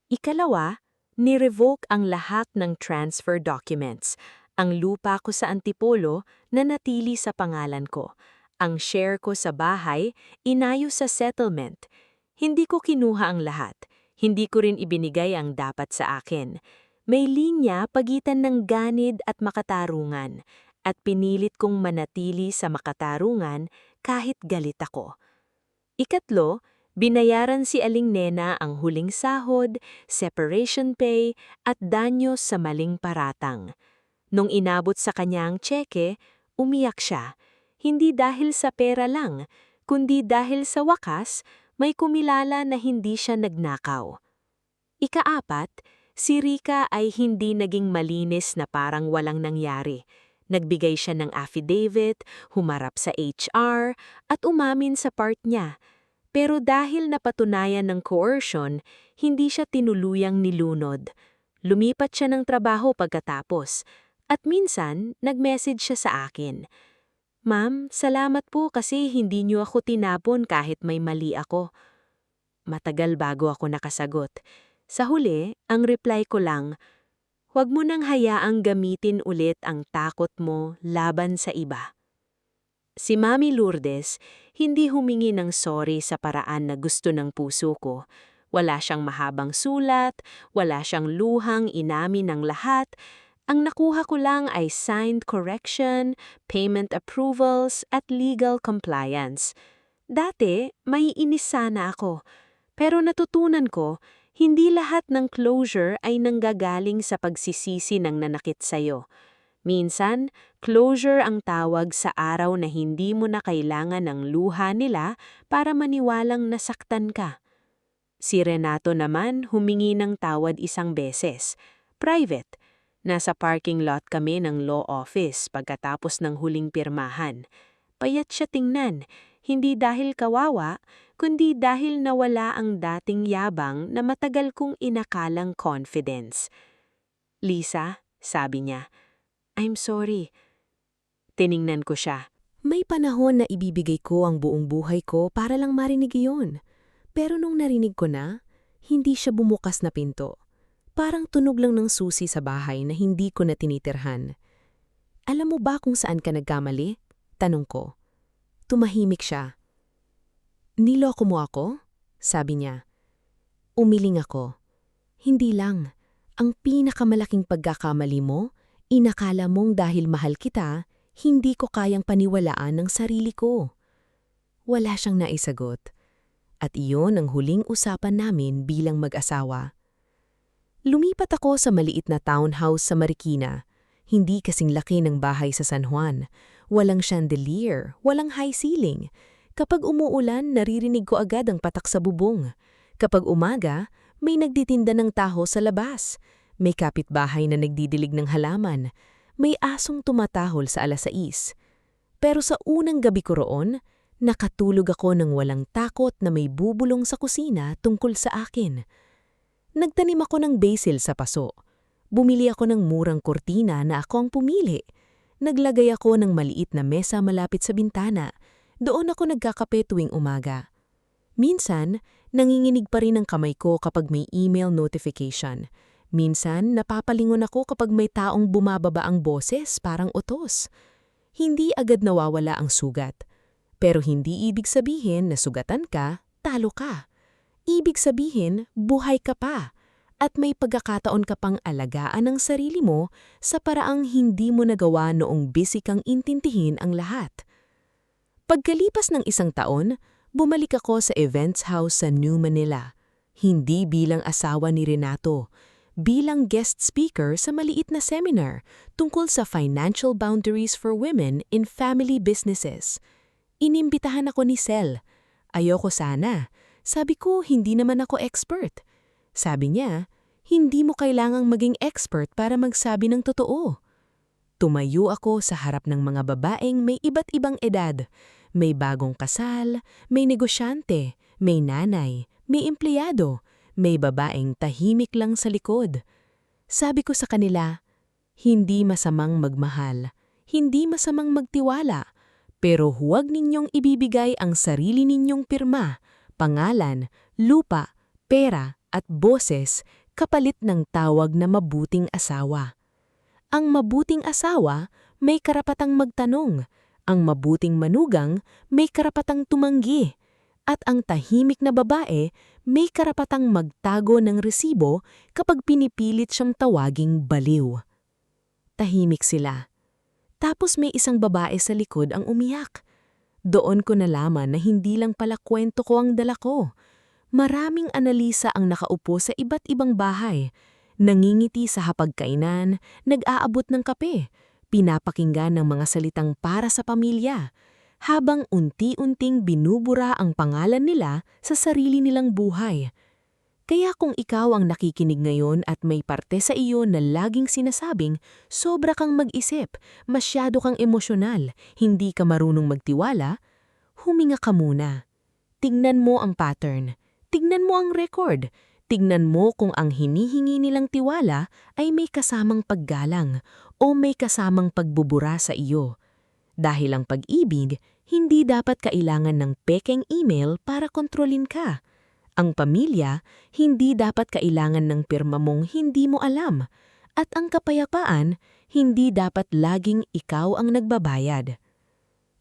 Ikalawa, ni-revoke ang lahat ng transfer documents. Ang lupa ko sa Antipolo na natili sa pangalan ko. Ang share ko sa bahay, inayos sa settlement. Hindi ko kinuha ang lahat. Hindi ko rin ibinigay ang dapat sa akin. May linya pagitan ng ganid at makatarungan. At pinilit kong manatili sa makatarungan kahit galit ako. Ikatlo, binayaran si Aling Nena ang huling sahod, separation pay, at danyos sa maling paratang. Nung inabot sa kanya ang tseke, umiyak siya. Hindi dahil sa pera lang, kundi dahil sa wakas, may kumilala na hindi siya nagnakaw. Ikaapat, si Rika ay hindi naging malinis na parang walang nangyari. Nagbigay siya ng affidavit, humarap sa HR, at umamin sa part niya. Pero dahil napatunayan ng coercion, hindi siya tinuluyang nilunod. Lumipat siya ng trabaho pagkatapos. At minsan, nag-message siya sa akin. Ma'am, salamat po kasi hindi niyo ako tinapon kahit may mali ako. Matagal bago ako nakasagot. Sa huli, ang reply ko lang, huwag mo nang hayaang gamitin ulit ang takot mo laban sa iba. Si Mami Lourdes, hindi humingi ng sorry sa paraan na gusto ng puso ko. Wala siyang mahabang sulat, wala siyang luhang inamin ng lahat. Ang nakuha ko lang ay signed correction, payment approvals, at legal compliance. Dati, may inis sana ako. Pero natutunan ko, hindi lahat ng closure ay nanggagaling sa pagsisisi ng nanakit sa'yo. Minsan, closure ang tawag sa araw na hindi mo na kailangan ng luha nila para maniwalang nasaktan ka. Si Renato naman humingi ng tawad isang beses. Private. Nasa parking lot kami ng law office pagkatapos ng huling pirmahan. Payat siya tingnan, hindi dahil kawawa, kundi dahil nawala ang dating yabang na matagal kong inakalang confidence. "Lisa," sabi niya, "I'm sorry." Tiningnan ko siya. May panahon na ibibigay ko ang buong buhay ko para lang marinig iyon. Pero nung narinig ko na, hindi siya bumukas na pinto. Parang tunog lang ng susi sa bahay na hindi ko na tinitirhan. "Alam mo ba kung saan ka nagkamali?" Tanong ko. Tumahimik siya. "Niloko mo ako?" Sabi niya. Umiling ako. "Hindi lang. Ang pinakamalaking pagkakamali mo, inakala mong dahil mahal kita, hindi ko kayang paniwalaan ng sarili ko." Wala siyang naisagot. At iyon ang huling usapan namin bilang mag-asawa. Lumipat ako sa maliit na townhouse sa Marikina. Hindi kasing laki ng bahay sa San Juan. Walang chandelier, walang high ceiling. Kapag umuulan, naririnig ko agad ang patak sa bubong. Kapag umaga, may nagtitinda ng taho sa labas. May kapitbahay na nagdidilig ng halaman. May asong tumatahol sa 6:00. Pero sa unang gabi ko roon, nakatulog ako ng walang takot na may bubulong sa kusina tungkol sa akin. Nagtanim ako ng basil sa paso. Bumili ako ng murang kurtina na ako ang pumili. Naglagay ako ng maliit na mesa malapit sa bintana. Doon ako nagkakape tuwing umaga. Minsan, nanginginig pa rin ang kamay ko kapag may email notification. Minsan, napapalingon ako kapag may taong bumababa ang boses parang utos. Hindi agad nawawala ang sugat. Pero hindi ibig sabihin na sugatan ka, talo ka. Ibig sabihin, buhay ka pa. At may pagkakataon ka pang alagaan ang sarili mo sa paraang hindi mo nagawa noong busy kang intindihin ang lahat. Pagkalipas ng 1 taon, bumalik ako sa events house sa New Manila. Hindi bilang asawa ni Renato, bilang guest speaker sa maliit na seminar tungkol sa financial boundaries for women in family businesses. Inimbitahan ako ni Sel. Ayoko sana. Sabi ko, hindi naman ako expert. Sabi niya, hindi mo kailangang maging expert para magsabi ng totoo. Tumayo ako sa harap ng mga babaeng may iba't ibang edad. May bagong kasal, may negosyante, may nanay, may empleyado, may babaeng tahimik lang sa likod. Sabi ko sa kanila, hindi masamang magmahal, hindi masamang magtiwala, pero huwag ninyong ibibigay ang sarili ninyong pirma, pangalan, lupa, pera at boses kapalit ng tawag na mabuting asawa. Ang mabuting asawa may karapatang magtanong, ang mabuting manugang may karapatang tumanggi, at ang tahimik na babae may karapatang magtago ng resibo kapag pinipilit siyang tawaging baliw. Tahimik sila. Tapos may isang babae sa likod ang umiyak. Doon ko nalaman na hindi lang pala kwento ko ang dala ko. Maraming analisa ang nakaupo sa iba't ibang bahay. Nangingiti sa hapagkainan, nag-aabot ng kape, pinapakinggan ng mga salitang para sa pamilya, habang unti-unting binubura ang pangalan nila sa sarili nilang buhay. Kaya kung ikaw ang nakikinig ngayon at may parte sa iyo na laging sinasabing sobra kang mag-isip, masyado kang emosyonal, hindi ka marunong magtiwala, huminga ka muna. Tignan mo ang pattern. Tignan mo ang record. Tignan mo kung ang hinihingi nilang tiwala ay may kasamang paggalang o may kasamang pagbubura sa iyo. Dahil ang pag-ibig, hindi dapat kailangan ng pekeng email para kontrolin ka. Ang pamilya, hindi dapat kailangan ng pirma mong hindi mo alam. At ang kapayapaan, hindi dapat laging ikaw ang nagbabayad.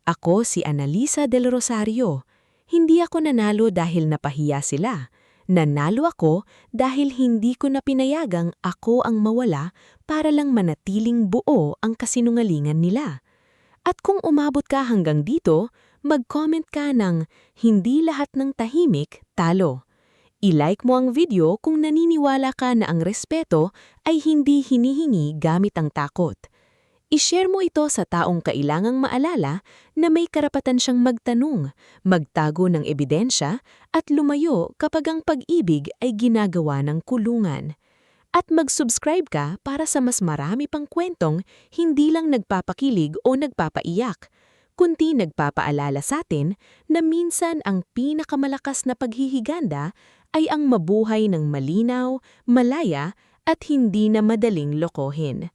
Ako si Analisa del Rosario. Hindi ako nanalo dahil napahiya sila. Nanalo ako dahil hindi ko na pinayagang ako ang mawala para lang manatiling buo ang kasinungalingan nila. At kung umabot ka hanggang dito, mag-comment ka ng hindi lahat ng tahimik talo. I-like mo ang video kung naniniwala ka na ang respeto ay hindi hinihingi gamit ang takot. I-share mo ito sa taong kailangang maalala na may karapatan siyang magtanong, magtago ng ebidensya at lumayo kapag ang pag-ibig ay ginagawa ng kulungan. At mag-subscribe ka para sa mas marami pang kwentong hindi lang nagpapakilig o nagpapaiyak, kundi nagpapaalala sa atin na minsan ang pinakamalakas na paghihiganda ay ang mabuhay ng malinaw, malaya at hindi na madaling lokohin.